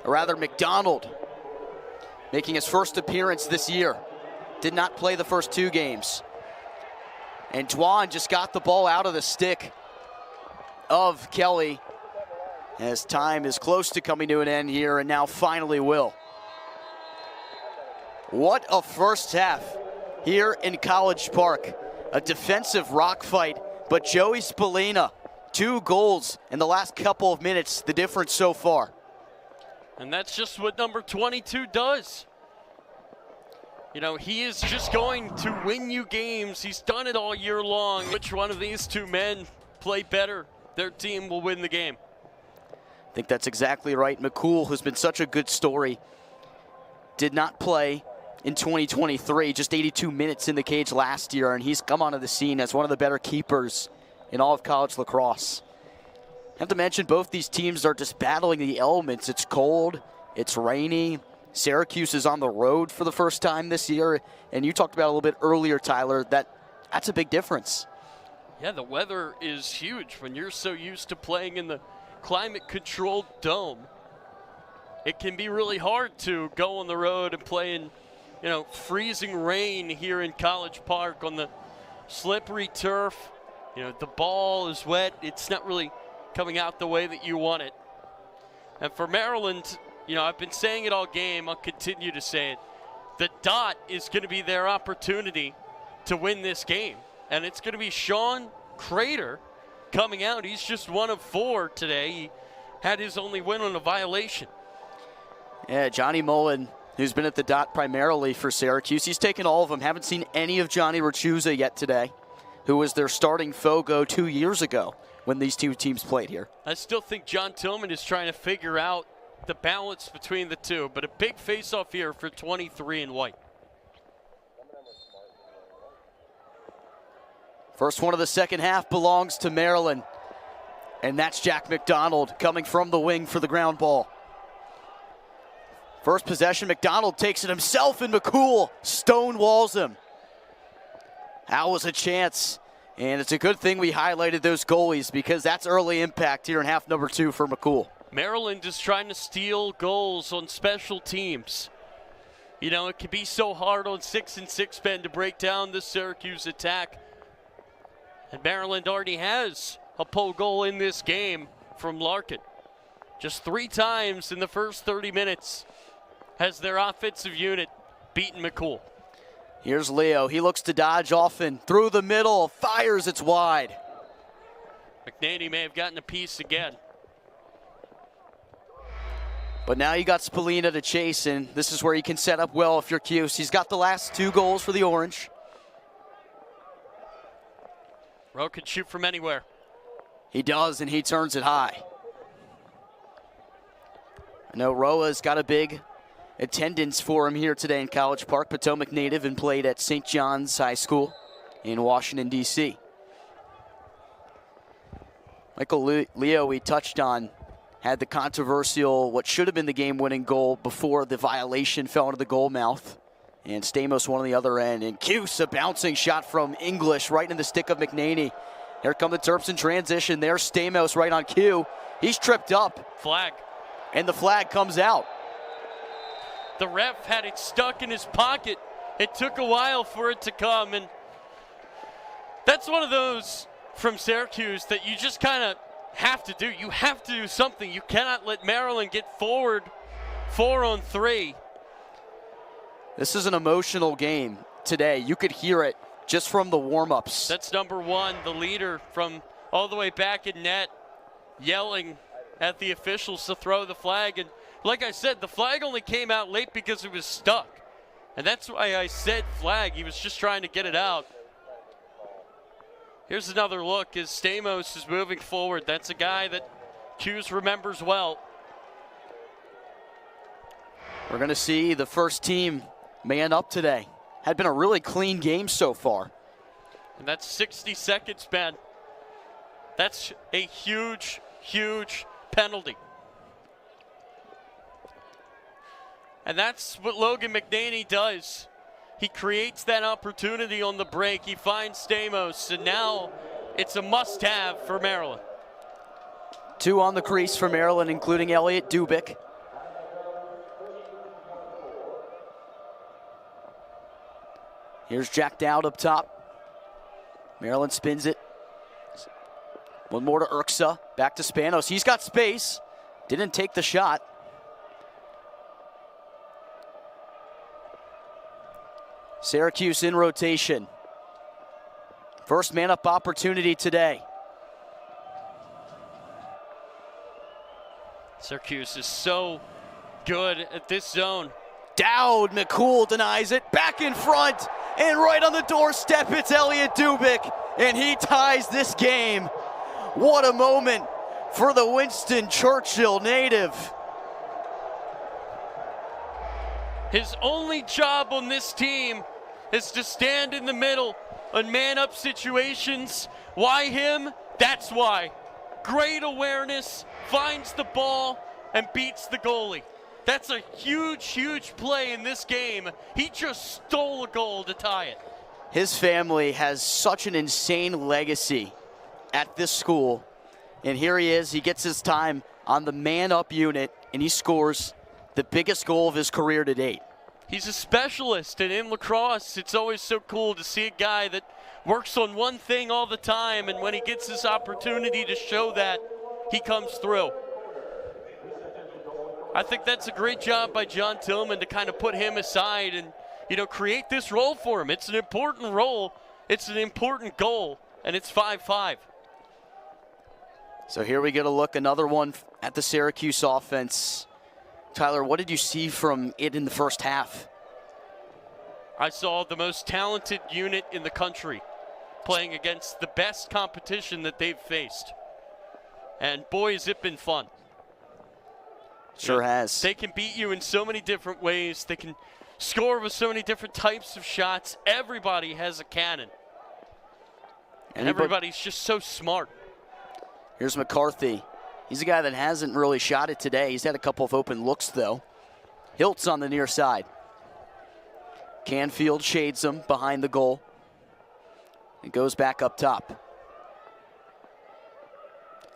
A: Or rather, McDonald, making his first appearance this year. Did not play the first 2 games. And Dwan just got the ball out of the stick of Kelly as time is close to coming to an end here, and now finally will. What a first half here in College Park. A defensive rock fight, but Joey Spallina, 2 goals in the last couple of minutes, the difference so far.
B: And that's just what number 22 does. You know, he is just going to win you games. He's done it all year long. Which one of these 2 men play better, their team will win the game.
A: I think that's exactly right. McCool, who's been such a good story, did not play in 2023, just 82 minutes in the cage last year, and he's come onto the scene as one of the better keepers in all of college lacrosse. I have to mention both these teams are just battling the elements. It's cold, it's rainy. Syracuse is on the road for the first time this year, and you talked about a little bit earlier, Tyler, that's a big difference.
B: Yeah, the weather is huge when you're so used to playing in the climate-controlled dome. It can be really hard to go on the road and play in, you know, freezing rain here in College Park on the slippery turf. You know, the ball is wet. It's not really coming out the way that you want it. And for Maryland, you know, I've been saying it all game. I'll continue to say it. The dot is going to be their opportunity to win this game. And it's going to be Sean Crater coming out. He's just 1 of 4 today. He had his only win on a violation.
A: Yeah, Johnny Mullen, who's been at the dot primarily for Syracuse. He's taken all of them. Haven't seen any of Johnny Rachuza yet today, who was their starting Fogo 2 years ago when these 2 teams played here.
B: I still think John Tillman is trying to figure out the balance between the 2, but a big face-off here for 23 in white.
A: First one of the second half belongs to Maryland, and that's Jack McDonald coming from the wing for the ground ball. First possession, McDonald takes it himself, and McCool stonewalls him. That was a chance, and it's a good thing we highlighted those goalies because that's early impact here in half number 2 for McCool.
B: Maryland is trying to steal goals on special teams. You know, it can be so hard on 6-and-6 men to break down the Syracuse attack. And Maryland already has a pole goal in this game from Larkin. Just 3 times in the first 30 minutes has their offensive unit beaten McCool.
A: Here's Leo. He looks to dodge often. Through the middle, fires, it's wide.
B: McNady may have gotten a piece again.
A: But now you got Spallina to chase, and this is where he can set up well if you're Cuse. He's got the last 2 goals for the Orange.
B: Rowe can shoot from anywhere.
A: He does, and he turns it high. I know Roa's got a big attendance for him here today in College Park. Potomac native and played at St. John's High School in Washington, D.C. Michael Leo, we touched on, had the controversial, what should have been the game-winning goal before the violation fell into the goal mouth. And Stamos one on the other end. And Cuse, a bouncing shot from English right in the stick of McNaney. Here come the Terps in transition. There's Stamos right on cue. He's tripped up.
B: Flag.
A: And the flag comes out.
B: The ref had it stuck in his pocket. It took a while for it to come. And that's one of those from Syracuse that you just kind of have to do. You have to do something. You cannot let Maryland get forward 4-on-3.
A: This is an emotional game today. You could hear it just from the warm-ups.
B: That's number 1, the leader from all the way back in net, yelling at the officials to throw the flag. And like I said, the flag only came out late because it was stuck. And that's why I said flag. He was just trying to get it out. Here's another look as Stamos is moving forward. That's a guy that Cuse remembers well.
A: We're going to see the first team man up today. Had been a really clean game so far.
B: And that's 60 seconds, Ben. That's a huge, huge penalty. And that's what Logan McNaney does. He creates that opportunity on the break. He finds Stamos, and now it's a must-have for Maryland.
A: 2 on the crease for Maryland, including Elliot Dubik. Here's Jack Dowd up top. Maryland spins it. One more to Urksa. Back to Spanos. He's got space. Didn't take the shot. Syracuse in rotation. First man up opportunity today.
B: Syracuse is so good at this zone.
A: Dowd, McCool denies it. Back in front. And right on the doorstep, it's Elliot Dubik. And he ties this game. What a moment for the Winston Churchill native.
B: His only job on this team is to stand in the middle on man-up situations. Why him? That's why. Great awareness, finds the ball, and beats the goalie. That's a huge, huge play in this game. He just stole a goal to tie it.
A: His family has such an insane legacy at this school. And here he is. He gets his time on the man-up unit, and he scores the biggest goal of his career to date.
B: He's a specialist, and in lacrosse, it's always so cool to see a guy that works on one thing all the time, and when he gets this opportunity to show that, he comes through. I think that's a great job by John Tillman to kind of put him aside and, create this role for him. It's an important role, it's an important goal, and it's 5-5.
A: So here we get a look, another one at the Syracuse offense. Tyler, what did you see from it in the first half?
B: I saw the most talented unit in the country playing against the best competition that they've faced. And boy, has it been fun.
A: Sure has.
B: They can beat you in so many different ways. They can score with so many different types of shots. Everybody has a cannon. And everybody's just so smart.
A: Here's McCarthy. He's a guy that hasn't really shot it today. He's had a couple of open looks, though. Hiltz on the near side. Canfield shades him behind the goal. It goes back up top.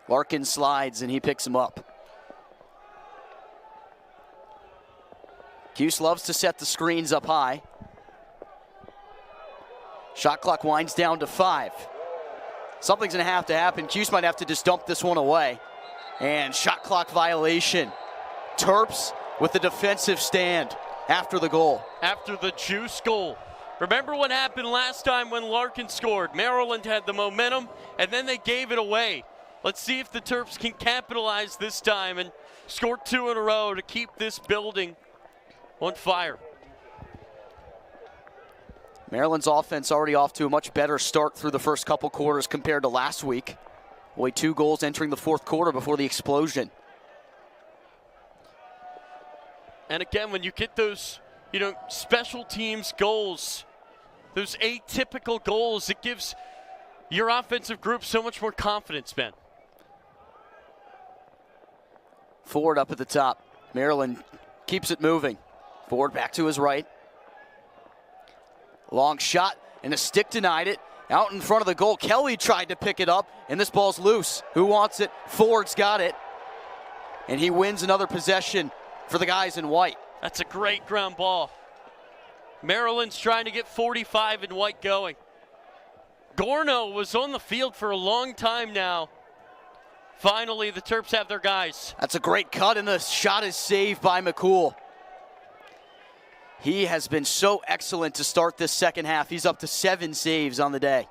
A: Larkin slides, and he picks him up. Cuse loves to set the screens up high. Shot clock winds down to 5. Something's going to happen. Cuse might have to just dump this one away. And shot clock violation. Terps with the defensive stand after the goal.
B: After the juice goal. Remember what happened last time when Larkin scored? Maryland had the momentum, and then they gave it away. Let's see if the Terps can capitalize this time and score 2 in a row to keep this building on fire.
A: Maryland's offense already off to a much better start through the first couple quarters compared to last week. Only 2 goals entering the fourth quarter before the explosion.
B: And again, when you get those, special teams goals, those atypical goals, it gives your offensive group so much more confidence, Ben.
A: Ford up at the top. Maryland keeps it moving. Ford back to his right. Long shot, and a stick denied it. Out in front of the goal, Kelly tried to pick it up, and this ball's loose. Who wants it? Ford's got it. And he wins another possession for the guys in white.
B: That's a great ground ball. Maryland's trying to get 45 in white going. Gorno was on the field for a long time now. Finally, the Terps have their guys.
A: That's a great cut, and the shot is saved by McCool. He has been so excellent to start this second half. He's up to 7 saves on the day.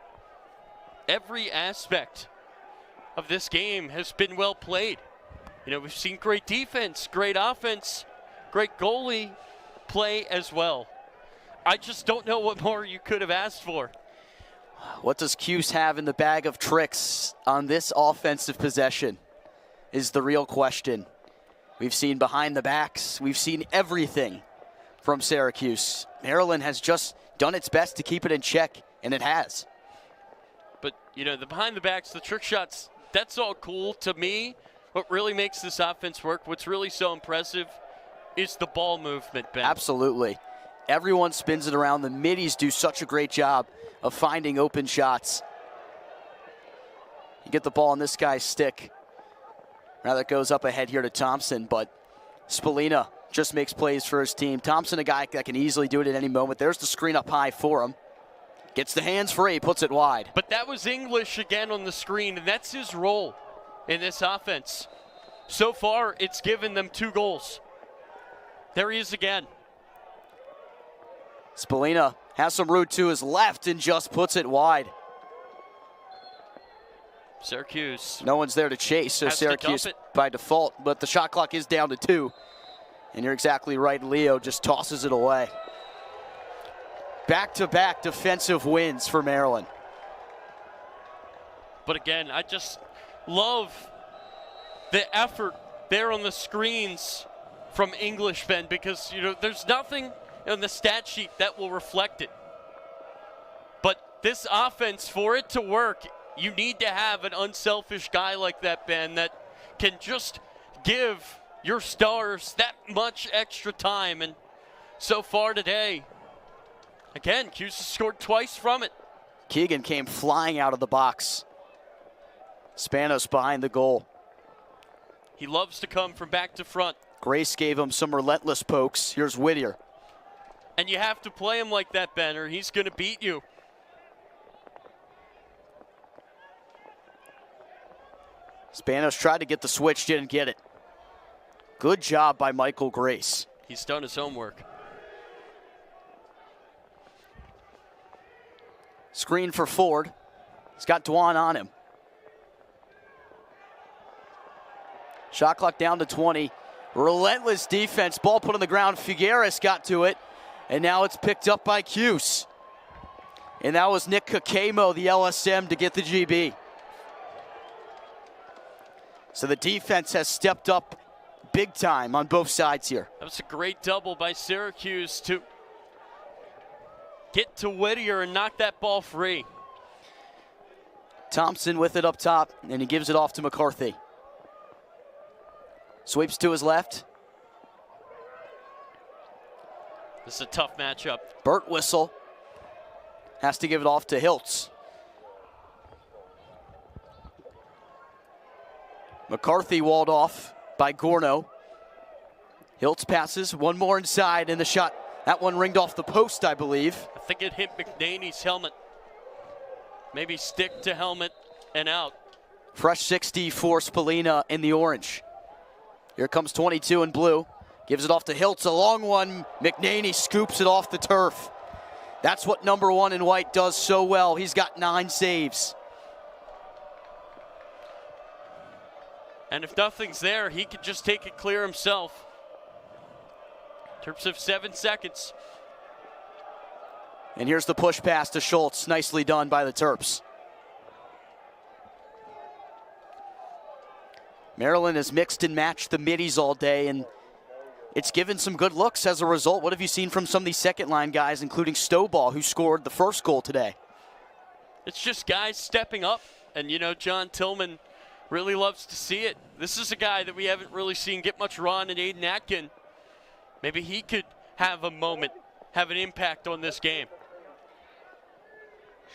B: Every aspect of this game has been well played. We've seen great defense, great offense, great goalie play as well. I just don't know what more you could have asked for.
A: What does Cuse have in the bag of tricks on this offensive possession is the real question. We've seen behind the backs. We've seen everything from Syracuse. Maryland has just done its best to keep it in check, and it has.
B: But, the behind the backs, the trick shots, that's all cool to me. What really makes this offense work, what's really so impressive is the ball movement, Ben.
A: Absolutely. Everyone spins it around. The middies do such a great job of finding open shots. You get the ball on this guy's stick. Rather, it goes up ahead here to Thompson, but Spallina just makes plays for his team. Thompson, a guy that can easily do it at any moment. There's the screen up high for him. Gets the hands free, puts it wide.
B: But that was English again on the screen, and that's his role in this offense. So far, it's given them 2 goals. There he is again.
A: Spallina has some room to his left and just puts it wide.
B: Syracuse.
A: No one's there to chase, so Syracuse by default, but the shot clock is down to 2. And you're exactly right, Leo just tosses it away. Back-to-back defensive wins for Maryland.
B: But again, I just love the effort there on the screens from English, Ben, because there's nothing on the stat sheet that will reflect it. But this offense, for it to work, you need to have an unselfish guy like that, Ben, that can just give your stars that much extra time. And so far today, again, Cuse has scored twice from it.
A: Keegan came flying out of the box. Spanos behind the goal.
B: He loves to come from back to front.
A: Grace gave him some relentless pokes. Here's Whittier.
B: And you have to play him like that, Ben, or he's going to beat you.
A: Spanos tried to get the switch, didn't get it. Good job by Michael Grace.
B: He's done his homework.
A: Screen for Ford. He's got Dwan on him. Shot clock down to 20. Relentless defense. Ball put on the ground. Figueres got to it. And now it's picked up by Cuse. And that was Nick Kakemo, the LSM, to get the GB. So the defense has stepped up big time on both sides here.
B: That was a great double by Syracuse to get to Whittier and knock that ball free.
A: Thompson with it up top, and he gives it off to McCarthy. Sweeps to his left.
B: This is a tough matchup.
A: Burt Whistle has to give it off to Hiltz. McCarthy walled off by Gorno. Hiltz passes, one more inside, and the shot. That one ringed off the post, I believe.
B: I think it hit McNaney's helmet. Maybe stick to helmet and out.
A: Fresh 60 for Spallina in the orange. Here comes 22 in blue. Gives it off to Hiltz, a long one. McNaney scoops it off the turf. That's what number 1 in white does so well. He's got 9 saves.
B: And if nothing's there, he could just take it clear himself. Terps have 7 seconds.
A: And here's the push pass to Schultz. Nicely done by the Terps. Maryland has mixed and matched the middies all day, and it's given some good looks as a result. What have you seen from some of these second-line guys, including Stovall, who scored the first goal today?
B: It's just guys stepping up, and John Tillman really loves to see it. This is a guy that we haven't really seen get much run, and Aiden Atkin. Maybe he could have a moment, have an impact on this game.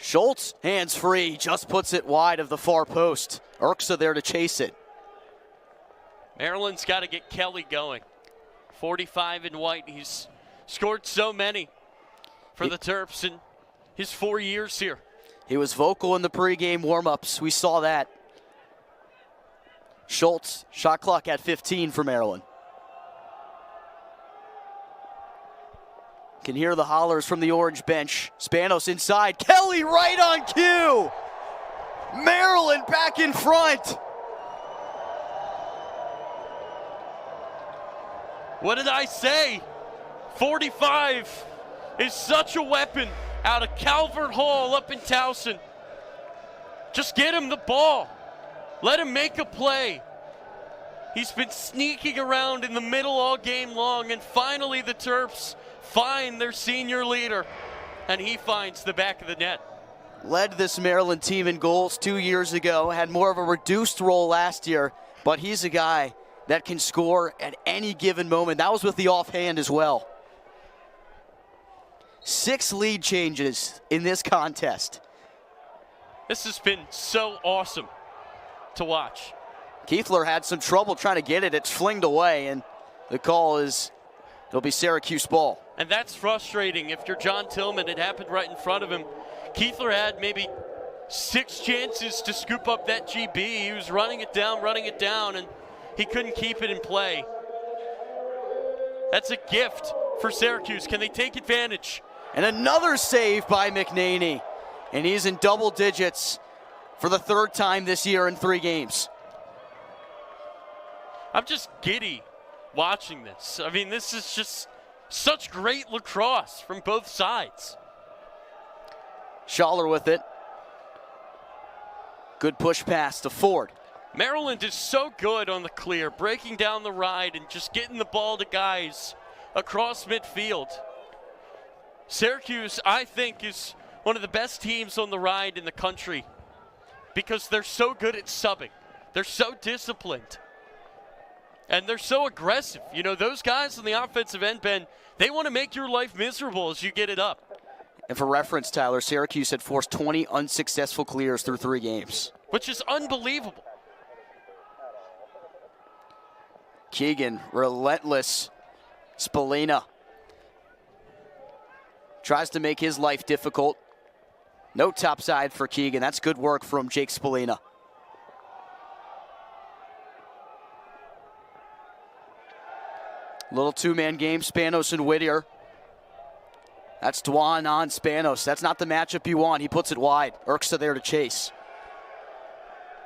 A: Schultz, hands free, just puts it wide of the far post. Urksa there to chase it.
B: Maryland's got to get Kelly going. 45 in white. He's scored so many for the Terps in his 4 years here.
A: He was vocal in the pregame warm-ups. We saw that. Schultz, shot clock at 15 for Maryland. Can hear the hollers from the orange bench. Spanos inside. Kelly right on cue. Maryland back in front.
B: What did I say? 45 is such a weapon out of Calvert Hall up in Towson. Just get him the ball. Let him make a play. He's been sneaking around in the middle all game long, and finally the Terps find their senior leader, and he finds the back of the net.
A: Led this Maryland team in goals 2 years ago, had more of a reduced role last year, but he's a guy that can score at any given moment. That was with the offhand as well. 6 lead changes in this contest.
B: This has been so awesome to watch.
A: Keithler had some trouble trying to get it. It's flinged away, and the call is it'll be Syracuse ball.
B: And that's frustrating. If you're John Tillman, it happened right in front of him. Keithler had maybe 6 chances to scoop up that GB. He was running it down, and he couldn't keep it in play. That's a gift for Syracuse. Can they take advantage?
A: And another save by McNaney. And he's in double digits for the 3rd time this year in 3 games.
B: I'm just giddy watching this. I mean, this is just such great lacrosse from both sides.
A: Schaller with it. Good push pass to Ford.
B: Maryland is so good on the clear, breaking down the ride and just getting the ball to guys across midfield. Syracuse, I think, is one of the best teams on the ride in the country because they're so good at subbing. They're so disciplined. And they're so aggressive. You know, those guys on the offensive end, Ben, they want to make your life miserable as you get it up.
A: And for reference, Tyler, Syracuse had forced 20 unsuccessful clears through 3 games.
B: Which is unbelievable.
A: Keegan, relentless. Spallina tries to make his life difficult. No topside for Keegan. That's good work from Jake Spallina. Little 2-man game, Spanos and Whittier. That's Dwan on Spanos. That's not the matchup you want. He puts it wide. Urksa there to chase.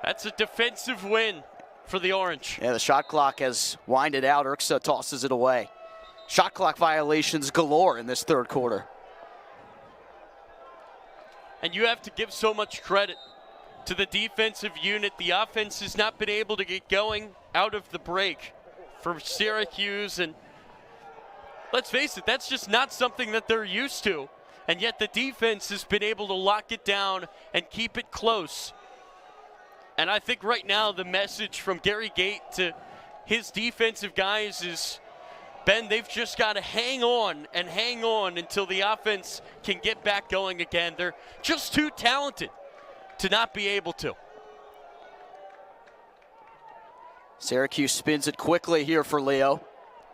B: That's a defensive win for the Orange.
A: Yeah, the shot clock has winded out. Urksa tosses it away. Shot clock violations galore in this 3rd quarter.
B: And you have to give so much credit to the defensive unit. The offense has not been able to get going out of the break for Syracuse. And let's face it, that's just not something that they're used to. And yet the defense has been able to lock it down and keep it close. And I think right now the message from Gary Gate to his defensive guys is, Ben, they've just got to hang on until the offense can get back going again. They're just too talented to not be able to.
A: Syracuse spins it quickly here for Leo.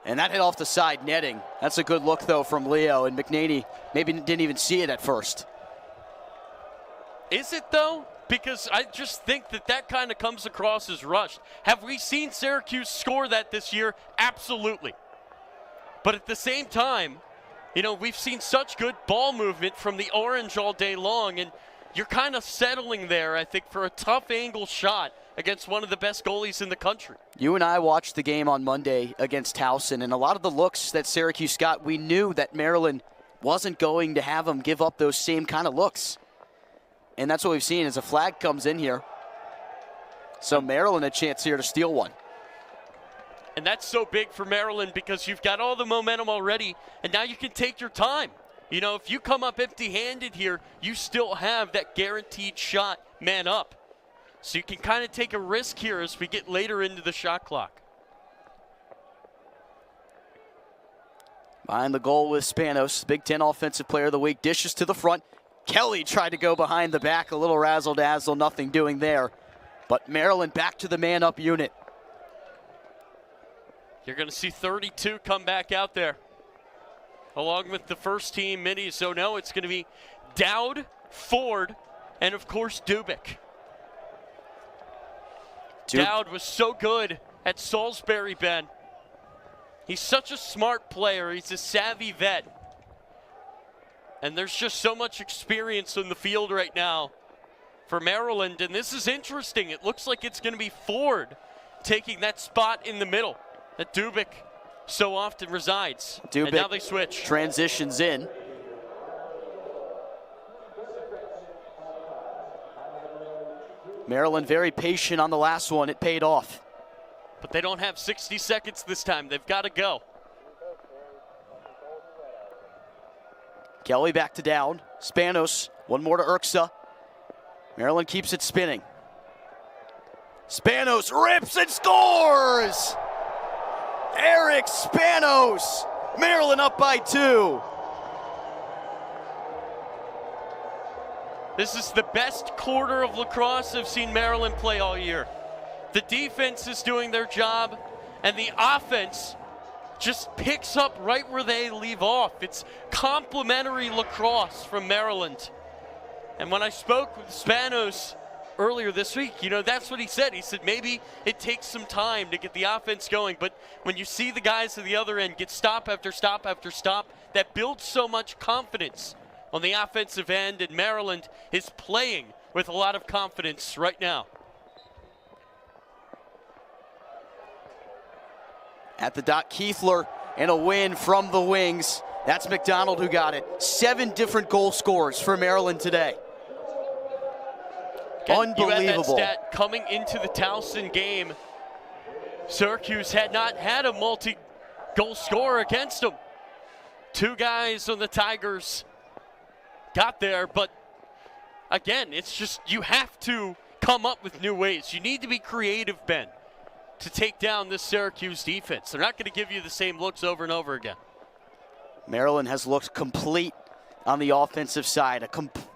A: And that hit off the side netting. That's a good look, though, from Leo. And McNaney maybe didn't even see it at first.
B: Is it, though? Because I just think that kind of comes across as rushed. Have we seen Syracuse score that this year? Absolutely. But at the same time, you know, we've seen such good ball movement from the Orange all day long, and you're kind of settling there, I think, for a tough angle shot against one of the best goalies in the country.
A: You and I watched the game on Monday against Towson, and a lot of the looks that Syracuse got, we knew that Maryland wasn't going to have them give up those same kind of looks. And that's what we've seen as a flag comes in here. So Maryland a chance here to steal one.
B: And that's so big for Maryland because you've got all the momentum already, and now you can take your time. You know, if you come up empty-handed here, you still have that guaranteed shot man up. So you can kind of take a risk here as we get later into the shot clock.
A: Behind the goal with Spanos, Big Ten Offensive Player of the Week, dishes to the front. Kelly tried to go behind the back, a little razzle-dazzle, nothing doing there. But Maryland back to the man-up unit.
B: You're going to see 32 come back out there, along with the first team minis. So no, it's going to be Dowd, Ford, and of course Dubik. Dowd was so good at Salisbury, Ben. He's such a smart player. He's a savvy vet. And there's just so much experience in the field right now for Maryland. And this is interesting. It looks like it's going to be Ford taking that spot in the middle that Dubik so often resides.
A: Dubik
B: and now they switch.
A: Transitions in. Maryland very patient on the last one. It paid off.
B: But they don't have 60 seconds this time. They've got to go.
A: Kelly back to down. Spanos, one more to Urksa. Maryland keeps it spinning. Spanos rips and scores! Eric Spanos. Maryland up by 2.
B: This is the best quarter of lacrosse I've seen Maryland play all year. The defense is doing their job, and the offense just picks up right where they leave off. It's complimentary lacrosse from Maryland. And when I spoke with Spanos earlier this week, that's what he said. He said maybe it takes some time to get the offense going, but when you see the guys at the other end get stop after stop after stop, that builds so much confidence on the offensive end, and Maryland is playing with a lot of confidence right now.
A: At the dot, Keithler, and a win from the wings. That's McDonald who got it. 7 different goal scorers for Maryland today.
B: Again,
A: unbelievable.
B: You had that stat coming into the Towson game. Syracuse had not had a multi-goal scorer against them. 2 guys on the Tigers got there, but again, it's just you have to come up with new ways. You need to be creative, Ben, to take down this Syracuse defense. They're not going to give you the same looks over and over again.
A: Maryland has looked complete on the offensive side.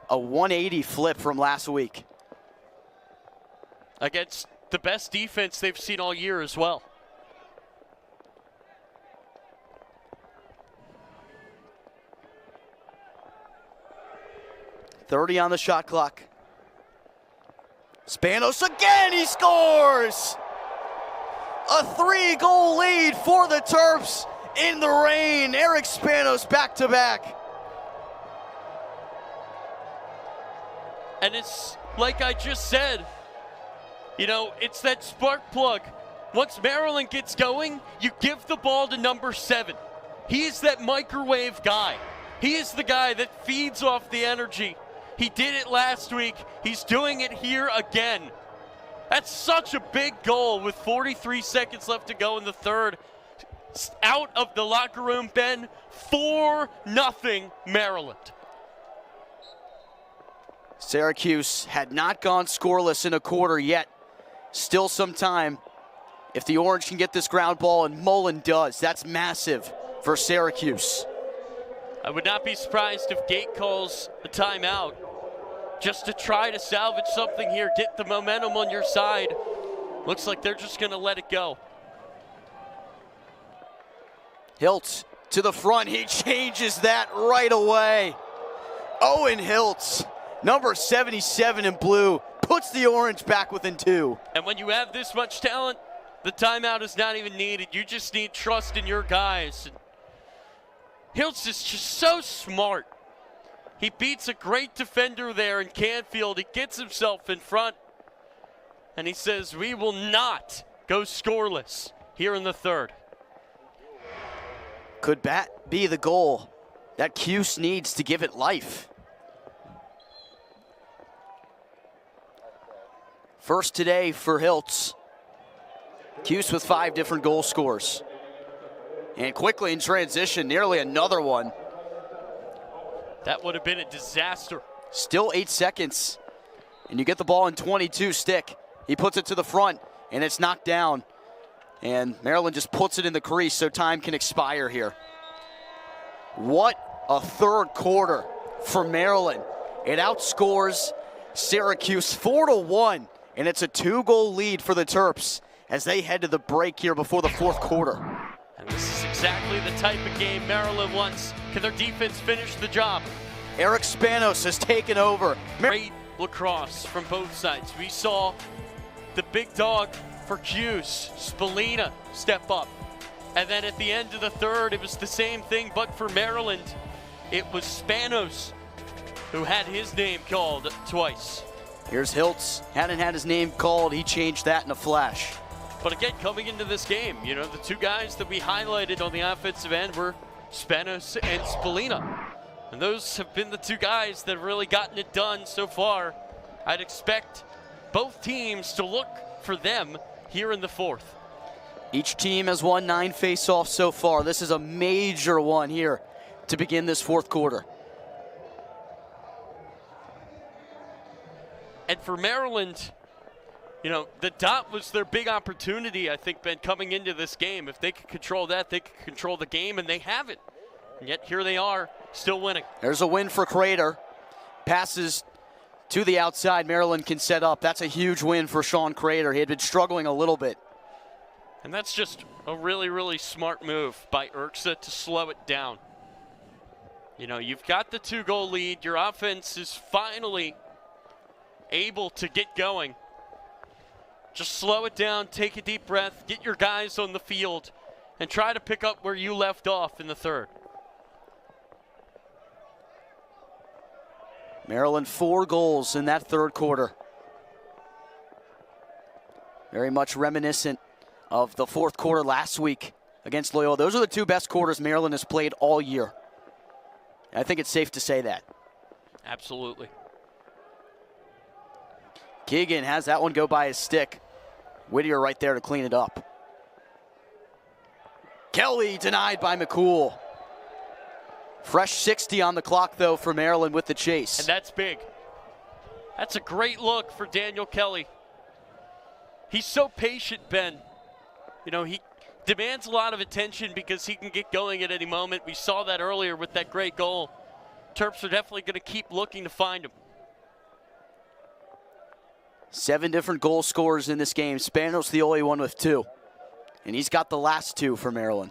A: A 180 flip from last week.
B: Against the best defense they've seen all year as well.
A: .30 on the shot clock. Spanos again, he scores! A 3-goal lead for the Terps in the rain. Eric Spanos back-to-back.
B: And it's like I just said, it's that spark plug. Once Maryland gets going, you give the ball to number 7. He is that microwave guy. He is the guy that feeds off the energy. He did it last week. He's doing it here again. That's such a big goal with 43 seconds left to go in the third. Out of the locker room, Ben, 4-0 Maryland.
A: Syracuse had not gone scoreless in a quarter yet. Still some time. If the Orange can get this ground ball, and Mullen does, that's massive for Syracuse.
B: I would not be surprised if Gate calls a timeout just to try to salvage something here, get the momentum on your side. Looks like they're just going to let it go.
A: Hiltz to the front. He changes that right away. Owen Hiltz, number 77 in blue, puts the Orange back within 2.
B: And when you have this much talent, the timeout is not even needed. You just need trust in your guys. Hiltz is just so smart. He beats a great defender there in Canfield. He gets himself in front. And he says, we will not go scoreless here in the third.
A: Could that be the goal that Cuse needs to give it life? First today for Hiltz. Cuse with 5 different goal scores. And quickly in transition, nearly another one.
B: That would have been a disaster.
A: Still 8 seconds. And you get the ball in 22 stick. He puts it to the front, and it's knocked down. And Maryland just puts it in the crease so time can expire here. What a third quarter for Maryland. It outscores Syracuse 4-1, and it's a 2-goal lead for the Terps as they head to the break here before the fourth quarter.
B: And this is exactly the type of game Maryland wants. Can their defense finish the job?
A: Eric Spanos has taken over.
B: Great lacrosse from both sides. We saw the big dog for Cuse, Spallina, step up. And then at the end of the third, it was the same thing, but for Maryland, it was Spanos who had his name called twice.
A: Here's Hiltz. Hadn't had his name called. He changed that in a flash.
B: But again, coming into this game, the 2 guys that we highlighted on the offensive end were Spanos and Spallina. And those have been the 2 guys that have really gotten it done so far. I'd expect both teams to look for them here in the fourth.
A: Each team has won 9 face-offs so far. This is a major one here to begin this fourth quarter.
B: And for Maryland, You know, the dot was their big opportunity, I think, Ben, coming into this game. If they could control that, they could control the game, and they haven't. And yet here they are, still winning.
A: There's a win for Crater. Passes to the outside. Maryland can set up. That's a huge win for Sean Crater. He had been struggling a little bit.
B: And that's just a really, really smart move by Urksa to slow it down. You know, you've got the 2-goal lead. Your offense is finally able to get going. Just slow it down, take a deep breath, get your guys on the field, and try to pick up where you left off in the third.
A: Maryland 4 goals in that third quarter. Very much reminiscent of the fourth quarter last week against Loyola. Those are the 2 best quarters Maryland has played all year. And I think it's safe to say that.
B: Absolutely.
A: Keegan has that one go by his stick. Whittier right there to clean it up. Kelly denied by McCool. Fresh 60 on the clock, though, for Maryland with the chase.
B: And that's big. That's a great look for Daniel Kelly. He's so patient, Ben. You know, he demands a lot of attention because he can get going at any moment. We saw that earlier with that great goal. Terps are definitely going to keep looking to find him.
A: 7 different goal scorers in this game. Spanos the only one with 2. And he's got the last 2 for Maryland.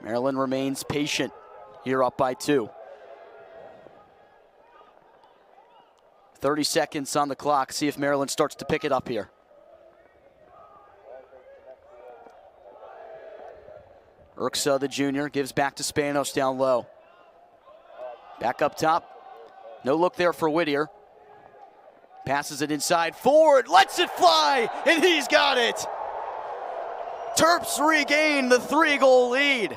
A: Maryland remains patient here up by 2. 30 seconds on the clock. See if Maryland starts to pick it up here. Urksa, the junior, gives back to Spanos down low. Back up top. No look there for Whittier. Passes it inside. Forward, lets it fly, and he's got it. Terps regain the 3-goal lead.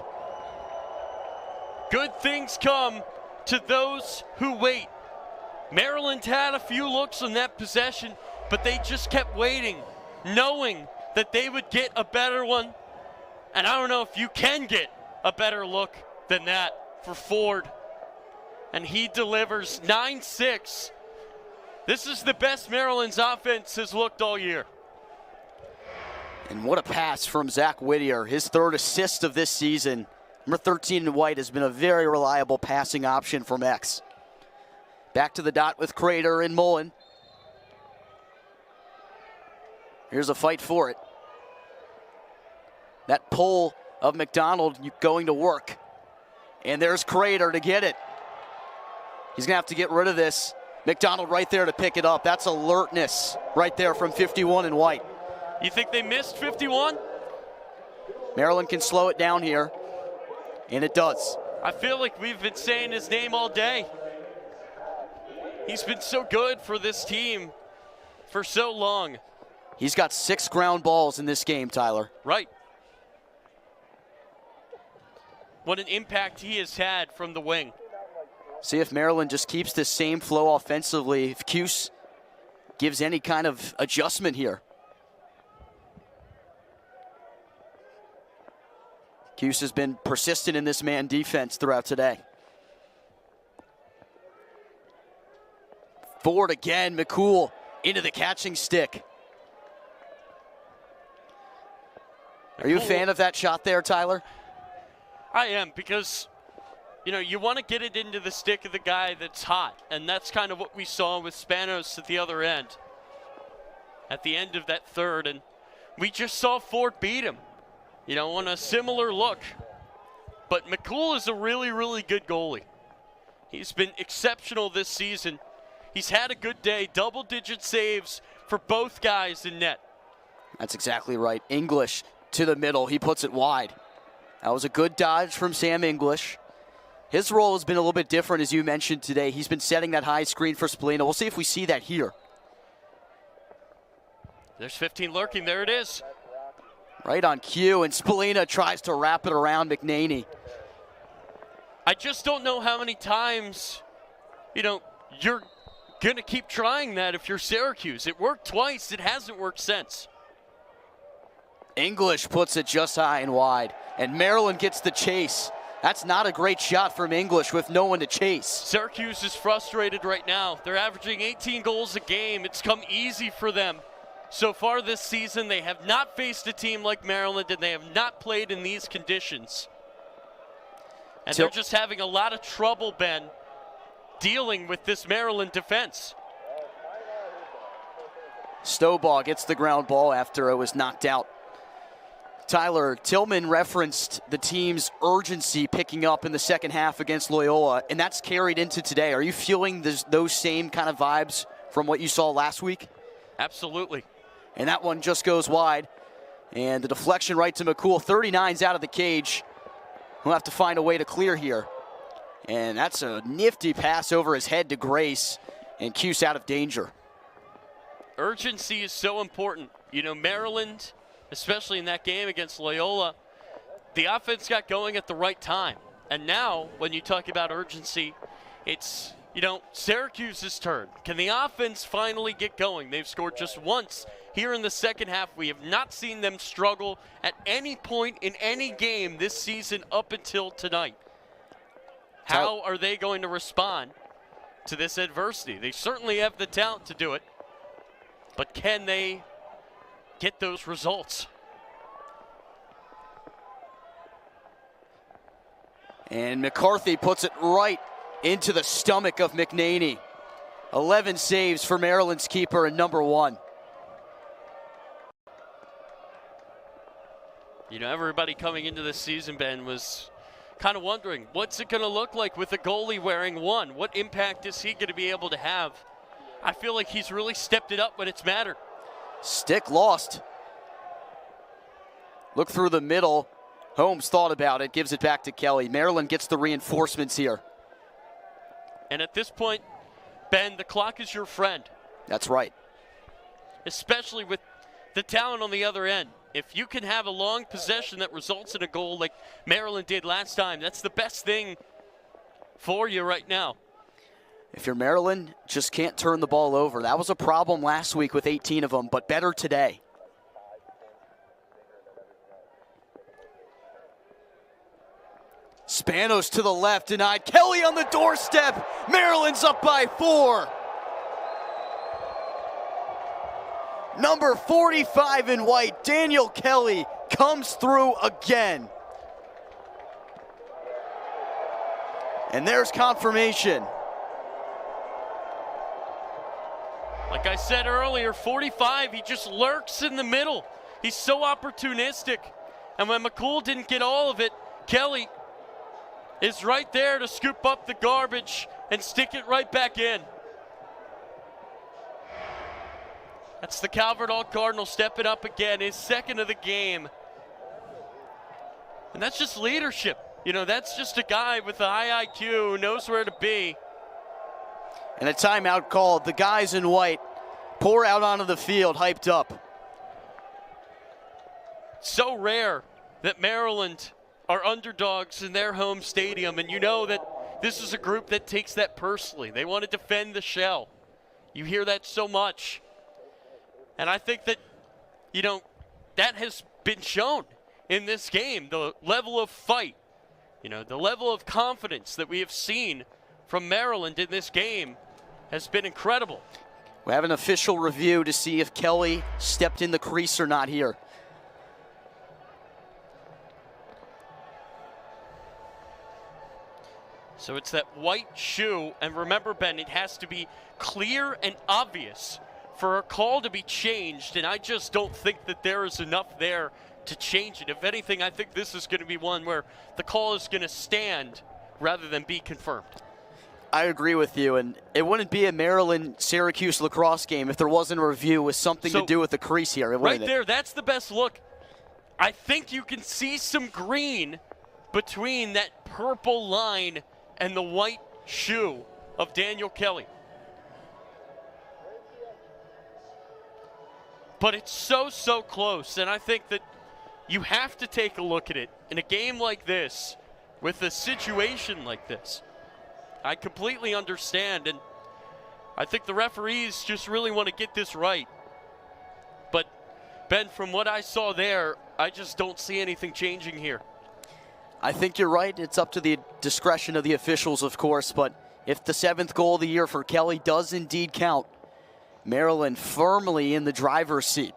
B: Good things come to those who wait. Maryland had a few looks on that possession, but they just kept waiting, knowing that they would get a better one. And I don't know if you can get a better look than that for Ford. And he delivers 9-6. This is the best Maryland's offense has looked all year.
A: And what a pass from Zach Whittier, his 3rd assist of this season. Number 13 in white has been a very reliable passing option from X. Back to the dot with Crater and Mullen. Here's a fight for it. That pull of McDonald going to work. And there's Crater to get it. He's going to have to get rid of this. McDonald right there to pick it up. That's alertness right there from 51 in white.
B: You think they missed 51?
A: Maryland can slow it down here, and it does.
B: I feel like we've been saying his name all day. He's been so good for this team for so long.
A: He's got 6 ground balls in this game, Tyler.
B: Right. What an impact he has had from the wing.
A: See if Maryland just keeps the same flow offensively. If Cuse gives any kind of adjustment here. Cuse has been persistent in this man defense throughout today. Ford again, McCool into the catching stick. Are you a fan of that shot there, Tyler?
B: I am, because, you know, you want to get it into the stick of the guy that's hot, and that's kind of what we saw with Spanos at the other end, at the end of that third, and we just saw Ford beat him, you know, on a similar look. But McCool is a really, really good goalie. He's been exceptional this season. He's had a good day, double-digit saves for both guys in net.
A: That's exactly right. English to the middle. He puts it wide. That was a good dodge from Sam English. His role has been a little bit different, as you mentioned today. He's been setting that high screen for Spallina. We'll see if we see that here.
B: There's 15 lurking. There it is.
A: Right on cue, and Spallina tries to wrap it around McNaney.
B: I just don't know how many times, you know, you're going to keep trying that if you're Syracuse. It worked twice. It hasn't worked since.
A: English puts it just high and wide, and Maryland gets the chase That's not a great shot from English with no one to chase.
B: Syracuse is frustrated right now. They're averaging 18 goals a game. It's come easy for them. So far this season, they have not faced a team like Maryland, and they have not played in these conditions. And they're just having a lot of trouble, Ben, dealing with this Maryland defense.
A: Stovall gets the ground ball after it was knocked out. Tyler, Tillman referenced the team's urgency picking up in the second half against Loyola, and that's carried into today. Are you feeling those same kind of vibes from what you saw last week?
B: Absolutely.
A: And that one just goes wide. And the deflection right to McCool. 39's out of the cage. He'll have to find a way to clear here. And that's a nifty pass over his head to Grace. And Cuse out of danger.
B: Urgency is so important. You know, Maryland, especially in that game against Loyola, the offense got going at the right time. And now, when you talk about urgency, it's, you know, Syracuse's turn. Can the offense finally get going? They've scored just once here in the second half. We have not seen them struggle at any point in any game this season up until tonight. How are they going to respond to this adversity? They certainly have the talent to do it, but can they get those results?
A: And McCarthy puts it right into the stomach of McNaney. 11 saves for Maryland's keeper and number 1.
B: You know, everybody coming into this season, Ben, was kind of wondering, what's it going to look like with a goalie wearing 1? What impact is he going to be able to have? I feel like he's really stepped it up when it's mattered.
A: Stick lost. Look through the middle. Holmes thought about it, gives it back to Kelly. Maryland gets the reinforcements here.
B: And at this point, Ben, the clock is your friend.
A: That's right.
B: Especially with the talent on the other end. If you can have a long possession that results in a goal like Maryland did last time, that's the best thing for you right now.
A: If you're Maryland, just can't turn the ball over. That was a problem last week with 18 of them, but better today. Spanos to the left, denied. Kelly on the doorstep. Maryland's up by 4. Number 45 in white, Daniel Kelly, comes through again. And there's confirmation.
B: Like I said earlier, 45, he just lurks in the middle. He's so opportunistic. And when McCool didn't get all of it, Kelly is right there to scoop up the garbage and stick it right back in. That's the Calvert All Cardinal stepping up again, his second of the game. And that's just leadership. You know, that's just a guy with a high IQ who knows where to be.
A: And a timeout called. The guys in white pour out onto the field, hyped up.
B: So rare that Maryland are underdogs in their home stadium, and you know that this is a group that takes that personally. They want to defend the shell. You hear that so much. And I think that, you know, that has been shown in this game. The level of fight, you know, the level of confidence that we have seen from Maryland in this game has been incredible.
A: We have an official review to see if Kelly stepped in the crease or not here.
B: So it's that white shoe, and remember, Ben, it has to be clear and obvious for a call to be changed, and I just don't think that there is enough there to change it. If anything, I think this is going to be one where the call is going to stand rather than be confirmed.
A: I agree with you, and it wouldn't be a Maryland-Syracuse lacrosse game if there wasn't a review with something to do with the crease here.
B: Right there, that's the best look. I think you can see some green between that purple line and the white shoe of Daniel Kelly. But it's so close, and I think that you have to take a look at it in a game like this, with a situation like this. I completely understand, and I think the referees just really want to get this right. But, Ben, from what I saw there, I just don't see anything changing here.
A: I think you're right. It's up to the discretion of the officials, of course, but if the 7th goal of the year for Kelly does indeed count, Maryland firmly in the driver's seat.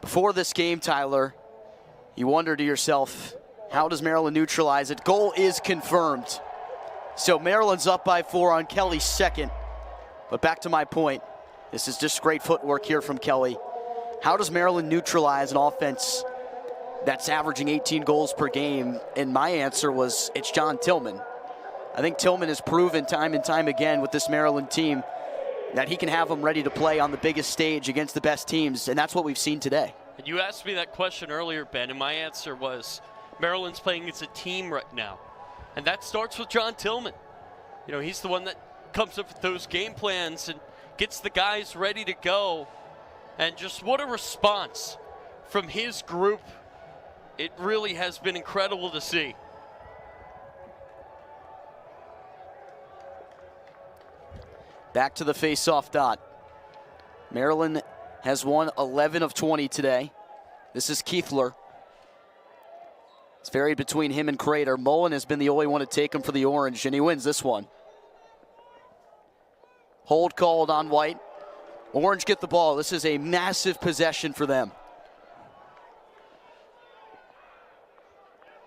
A: Before this game, Tyler, you wonder to yourself, how does Maryland neutralize it? Goal is confirmed. So Maryland's up by 4 on Kelly's second. But back to my point, this is just great footwork here from Kelly. How does Maryland neutralize an offense that's averaging 18 goals per game? And my answer was, it's John Tillman. I think Tillman has proven time and time again with this Maryland team that he can have them ready to play on the biggest stage against the best teams, and that's what we've seen today.
B: And you asked me that question earlier, Ben, and my answer was Maryland's playing as a team right now. And that starts with John Tillman. You know, he's the one that comes up with those game plans and gets the guys ready to go. And just what a response from his group. It really has been incredible to see.
A: Back to the face-off dot. Maryland has won 11 of 20 today. This is Keithler. It's varied between him and Crater. Mullen has been the only one to take him for the Orange, and he wins this one. Hold called on White. Orange get the ball. This is a massive possession for them.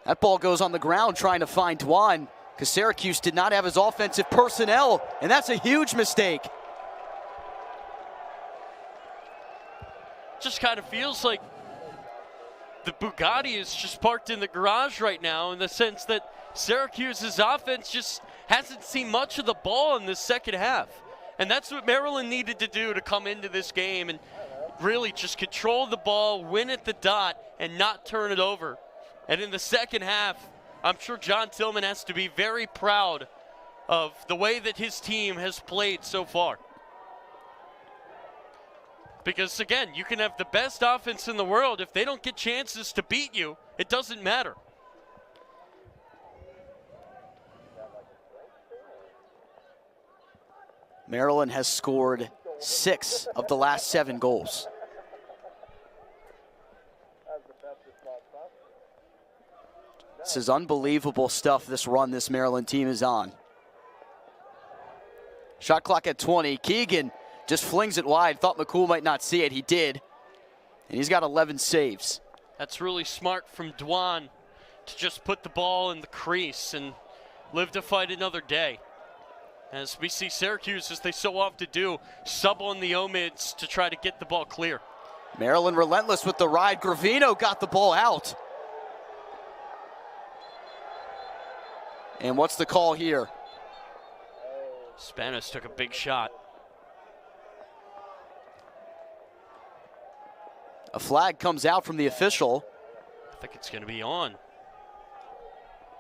A: That ball goes on the ground trying to find Dwan, because Syracuse did not have his offensive personnel, and that's a huge mistake.
B: Just kind of feels like the Bugatti is just parked in the garage right now, in the sense that Syracuse's offense just hasn't seen much of the ball in this second half. And that's what Maryland needed to do to come into this game and really just control the ball, win at the dot, and not turn it over. And in the second half, I'm sure John Tillman has to be very proud of the way that his team has played so far. Because, again, you can have the best offense in the world. If they don't get chances to beat you, it doesn't matter.
A: Maryland has scored 6 of the last 7 goals. This is unbelievable stuff, this run this Maryland team is on. Shot clock at 20. Keegan just flings it wide. Thought McCool might not see it. He did. And he's got 11 saves.
B: That's really smart from Dwan to just put the ball in the crease and live to fight another day. As we see Syracuse, as they so often do, sub on the O-mids to try to get the ball clear.
A: Maryland relentless with the ride. Gravino got the ball out. And what's the call here?
B: Spanos took a big shot.
A: A flag comes out from the official.
B: I think it's going to be on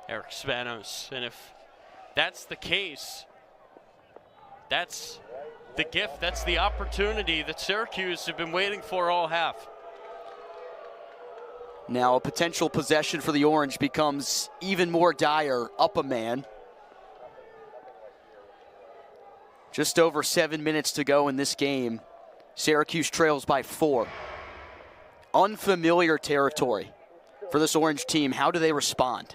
B: Eric Spanos. And if that's the case, that's the gift, that's the opportunity that Syracuse have been waiting for all half.
A: Now a potential possession for the Orange becomes even more dire, up a man. Just over 7 minutes to go in this game. Syracuse trails by 4. Unfamiliar territory for this Orange team. How do they respond?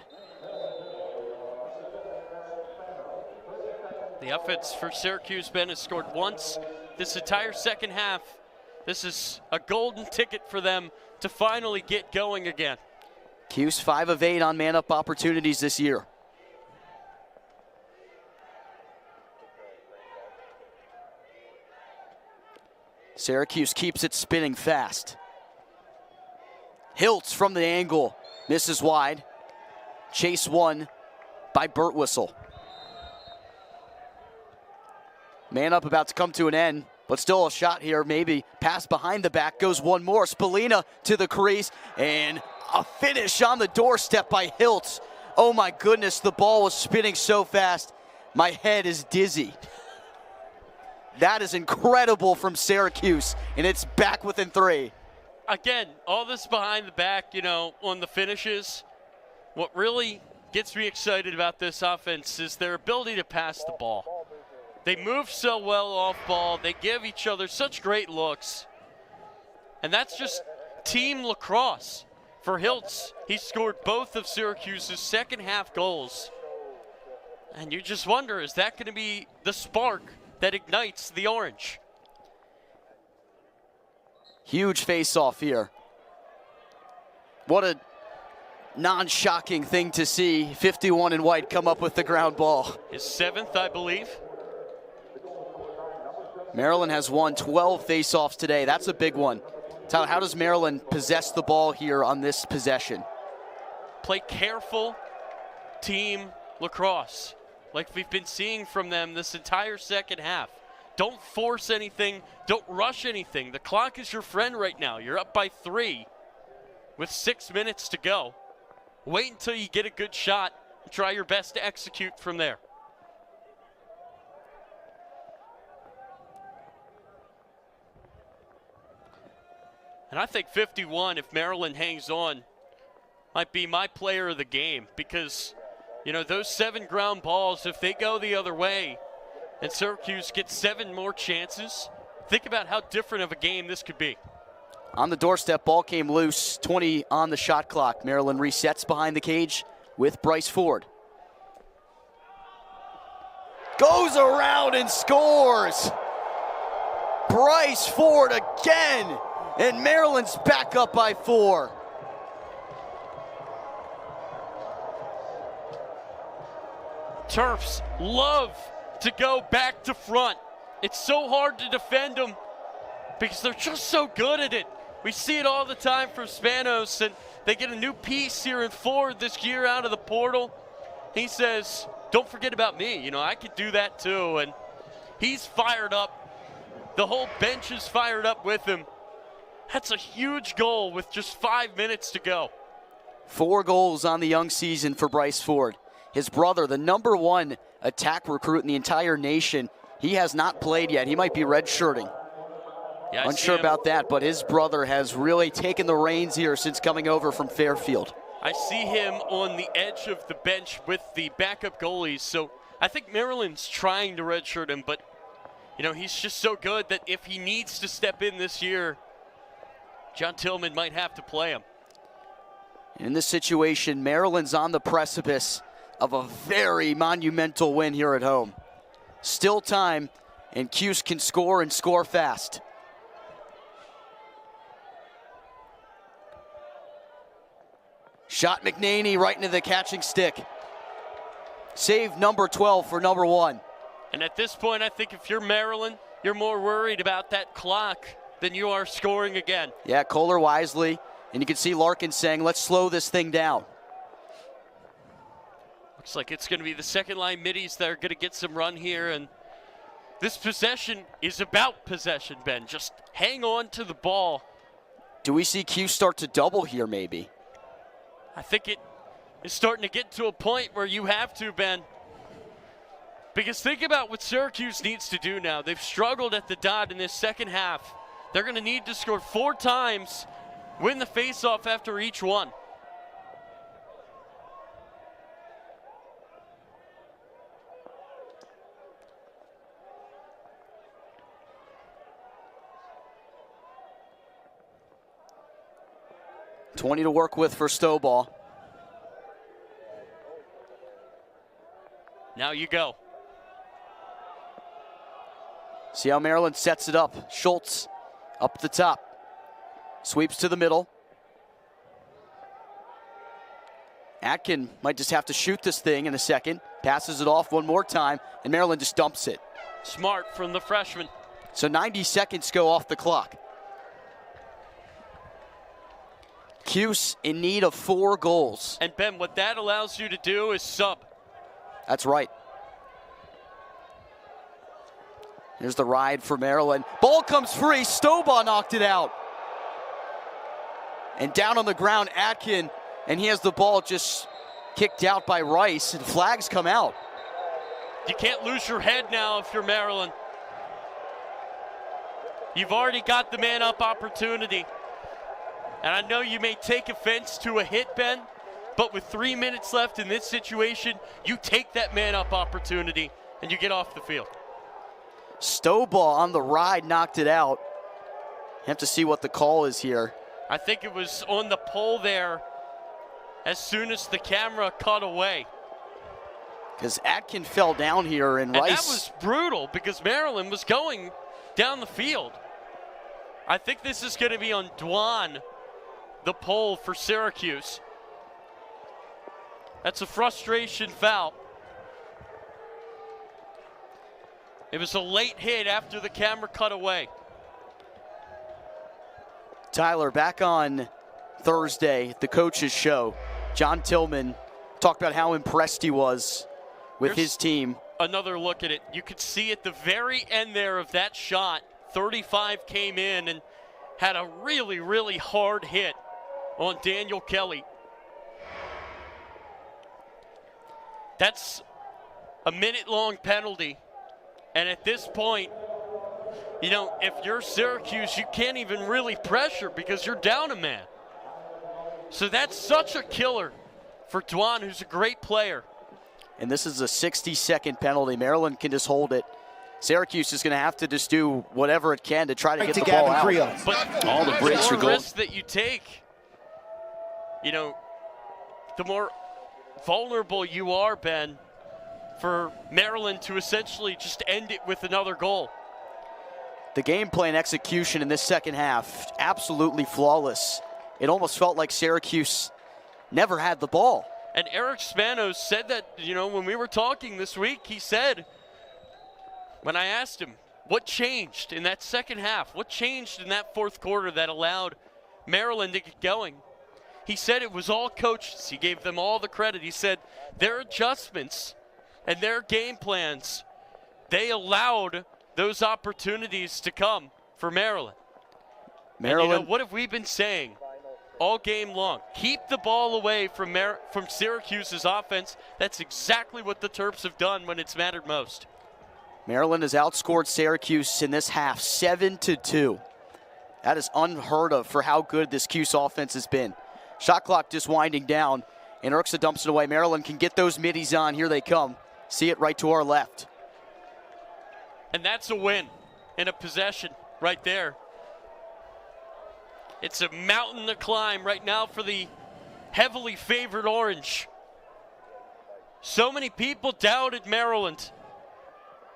B: The offense for Syracuse, Ben, has scored once this entire second half. This is a golden ticket for them to finally get going again.
A: Cuse 5 of 8 on man-up opportunities this year. Syracuse keeps it spinning fast. Hiltz from the angle, misses wide. Chase won by Birtwistle. Man up about to come to an end, but still a shot here, maybe pass behind the back, goes one more. Spallina to the crease, and a finish on the doorstep by Hiltz. Oh my goodness, the ball was spinning so fast, my head is dizzy. That is incredible from Syracuse, and it's back within 3.
B: Again, all this behind the back, you know, on the finishes. What really gets me excited about this offense is their ability to pass the ball. They move so well off ball. They give each other such great looks. And that's just Team Lacrosse. For Hiltz, he scored both of Syracuse's second half goals. And you just wonder, is that going to be the spark that ignites the orange?
A: Huge face-off here. What a non-shocking thing to see 51 in white come up with the ground ball.
B: His 7th, I believe.
A: Maryland has won 12 face-offs today. That's a big one. Tyler, how does Maryland possess the ball here on this possession?
B: Play careful team lacrosse, like we've been seeing from them this entire second half. Don't force anything. Don't rush anything. The clock is your friend right now. You're up by 3 with 6 minutes to go. Wait until you get a good shot and try your best to execute from there. And I think 51, if Maryland hangs on, might be my player of the game because, you know, those 7 ground balls, if they go the other way and Syracuse gets 7 more chances, think about how different of a game this could be.
A: On the doorstep, ball came loose, 20 on the shot clock. Maryland resets behind the cage with Bryce Ford. Goes around and scores. Bryce Ford again. And Maryland's back up by 4.
B: Terps love to go back to front. It's so hard to defend them because they're just so good at it. We see it all the time from Spanos, and they get a new piece here in Ford this year out of the portal. He says, don't forget about me. You know, I could do that too. And he's fired up. The whole bench is fired up with him. That's a huge goal with just 5 minutes to go.
A: 4 goals on the young season for Bryce Ford. His brother, the #1 attack recruit in the entire nation, he has not played yet. He might be redshirting.
B: Yeah,
A: unsure about that, but his brother has really taken the reins here since coming over from Fairfield.
B: I see him on the edge of the bench with the backup goalies, so I think Maryland's trying to redshirt him, but you know, he's just so good that if he needs to step in this year, John Tillman might have to play him.
A: In this situation, Maryland's on the precipice of a very monumental win here at home. Still time, and Cuse can score and score fast. Shot McNaney right into the catching stick. Save number 12 for number 1.
B: And at this point, I think if you're Maryland, you're more worried about that clock than you are scoring again.
A: Yeah, Kohler wisely, and you can see Larkin saying, let's slow this thing down.
B: Looks like it's going to be the second line middies that are going to get some run here, and this possession is about possession, Ben. Just hang on to the ball.
A: Do we see Q start to double here maybe?
B: I think it is starting to get to a point where you have to, Ben. Because think about what Syracuse needs to do now. They've struggled at the dot in this second half. They're going to need to score 4 times, win the faceoff after each one.
A: $20 to work with for Stowball.
B: Now you go.
A: See how Maryland sets it up. Schultz up the top. Sweeps to the middle. Atkin might just have to shoot this thing in a second. Passes it off one more time, and Maryland just dumps it.
B: Smart from the freshman.
A: So 90 seconds go off the clock. Cuse in need of 4 goals.
B: And Ben, what that allows you to do is sub.
A: That's right. Here's the ride for Maryland. Ball comes free. Stowbaugh knocked it out. And down on the ground, Atkin, and he has the ball just kicked out by Rice, and flags come out.
B: You can't lose your head now if you're Maryland. You've already got the man-up opportunity. And I know you may take offense to a hit, Ben, but with 3 minutes left in this situation, you take that man-up opportunity and you get off the field.
A: Stowball on the ride knocked it out. You have to see what the call is here.
B: I think it was on the pole there as soon as the camera cut away.
A: Because Atkin fell down here and Rice.
B: That was brutal because Maryland was going down the field. I think this is going to be on Dwan, the pole for Syracuse. That's a frustration foul. It was a late hit after the camera cut away.
A: Tyler, back on Thursday, the coach's show, John Tillman talked about how impressed he was with his team.
B: Another look at it. You could see at the very end there of that shot, 35 came in and had a really, really hard hit on Daniel Kelly. That's a minute-long penalty. And at this point, you know, if you're Syracuse, you can't even really pressure because you're down a man. So that's such a killer for Dwan, who's a great player.
A: And this is a 60-second penalty. Maryland can just hold it. Syracuse is going to have to just do whatever it can to try to get the ball out.
B: But
C: all the breaks are
B: more
C: going.
B: risk that you take, you know, the more vulnerable you are, Ben, for Maryland to essentially just end it with another goal.
A: The game plan execution in this second half, absolutely flawless. It almost felt like Syracuse never had the ball.
B: And Eric Spanos said that, you know, when we were talking this week, he said, when I asked him, what changed in that second half? What changed in that fourth quarter that allowed Maryland to get going? He said it was all coaches. He gave them all the credit. He said their adjustments and their game plans, they allowed those opportunities to come for Maryland.
A: Maryland.
B: And, you know, what have we been saying all game long? Keep the ball away from Syracuse's offense. That's exactly what the Terps have done when it's mattered most.
A: Maryland has outscored Syracuse in this half 7-2. That is unheard of for how good this Cuse offense has been. Shot clock just winding down, and Urksa dumps it away. Maryland can get those middies on. Here they come. See it right to our left.
B: And that's a win in a possession right there. It's a mountain to climb right now for the heavily favored Orange. So many people doubted Maryland.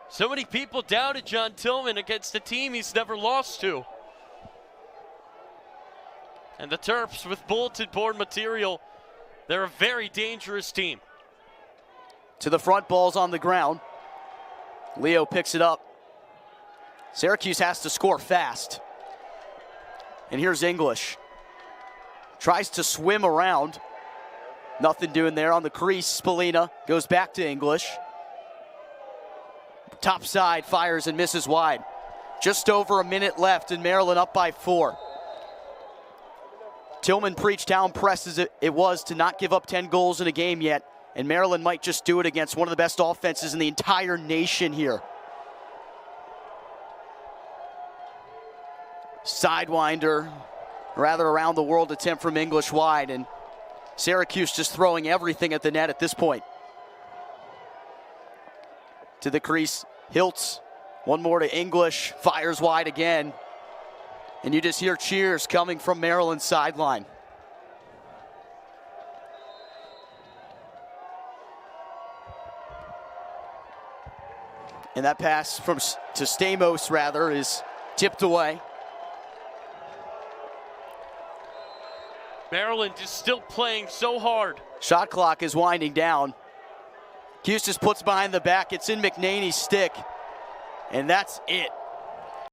B: So many people doubted John Tillman against a team he's never lost to. And the Terps, with bulletin board material, they're a very dangerous team.
A: To the front, ball's on the ground. Leo picks it up. Syracuse has to score fast. And here's English. Tries to swim around. Nothing doing there on the crease. Spallina goes back to English. Top side, fires and misses wide. Just over a minute left and Maryland up by 4. Tillman preached how impressive it was to not give up 10 goals in a game yet, and Maryland might just do it against one of the best offenses in the entire nation here. Sidewinder, rather around the world attempt from English wide, and Syracuse just throwing everything at the net at this point. To the crease, Hiltz, one more to English, fires wide again. And you just hear cheers coming from Maryland's sideline. And that pass to Stamos, rather, is tipped away.
B: Maryland is still playing so hard.
A: Shot clock is winding down. Cuse just puts behind the back. It's in McNaney's stick. And that's it.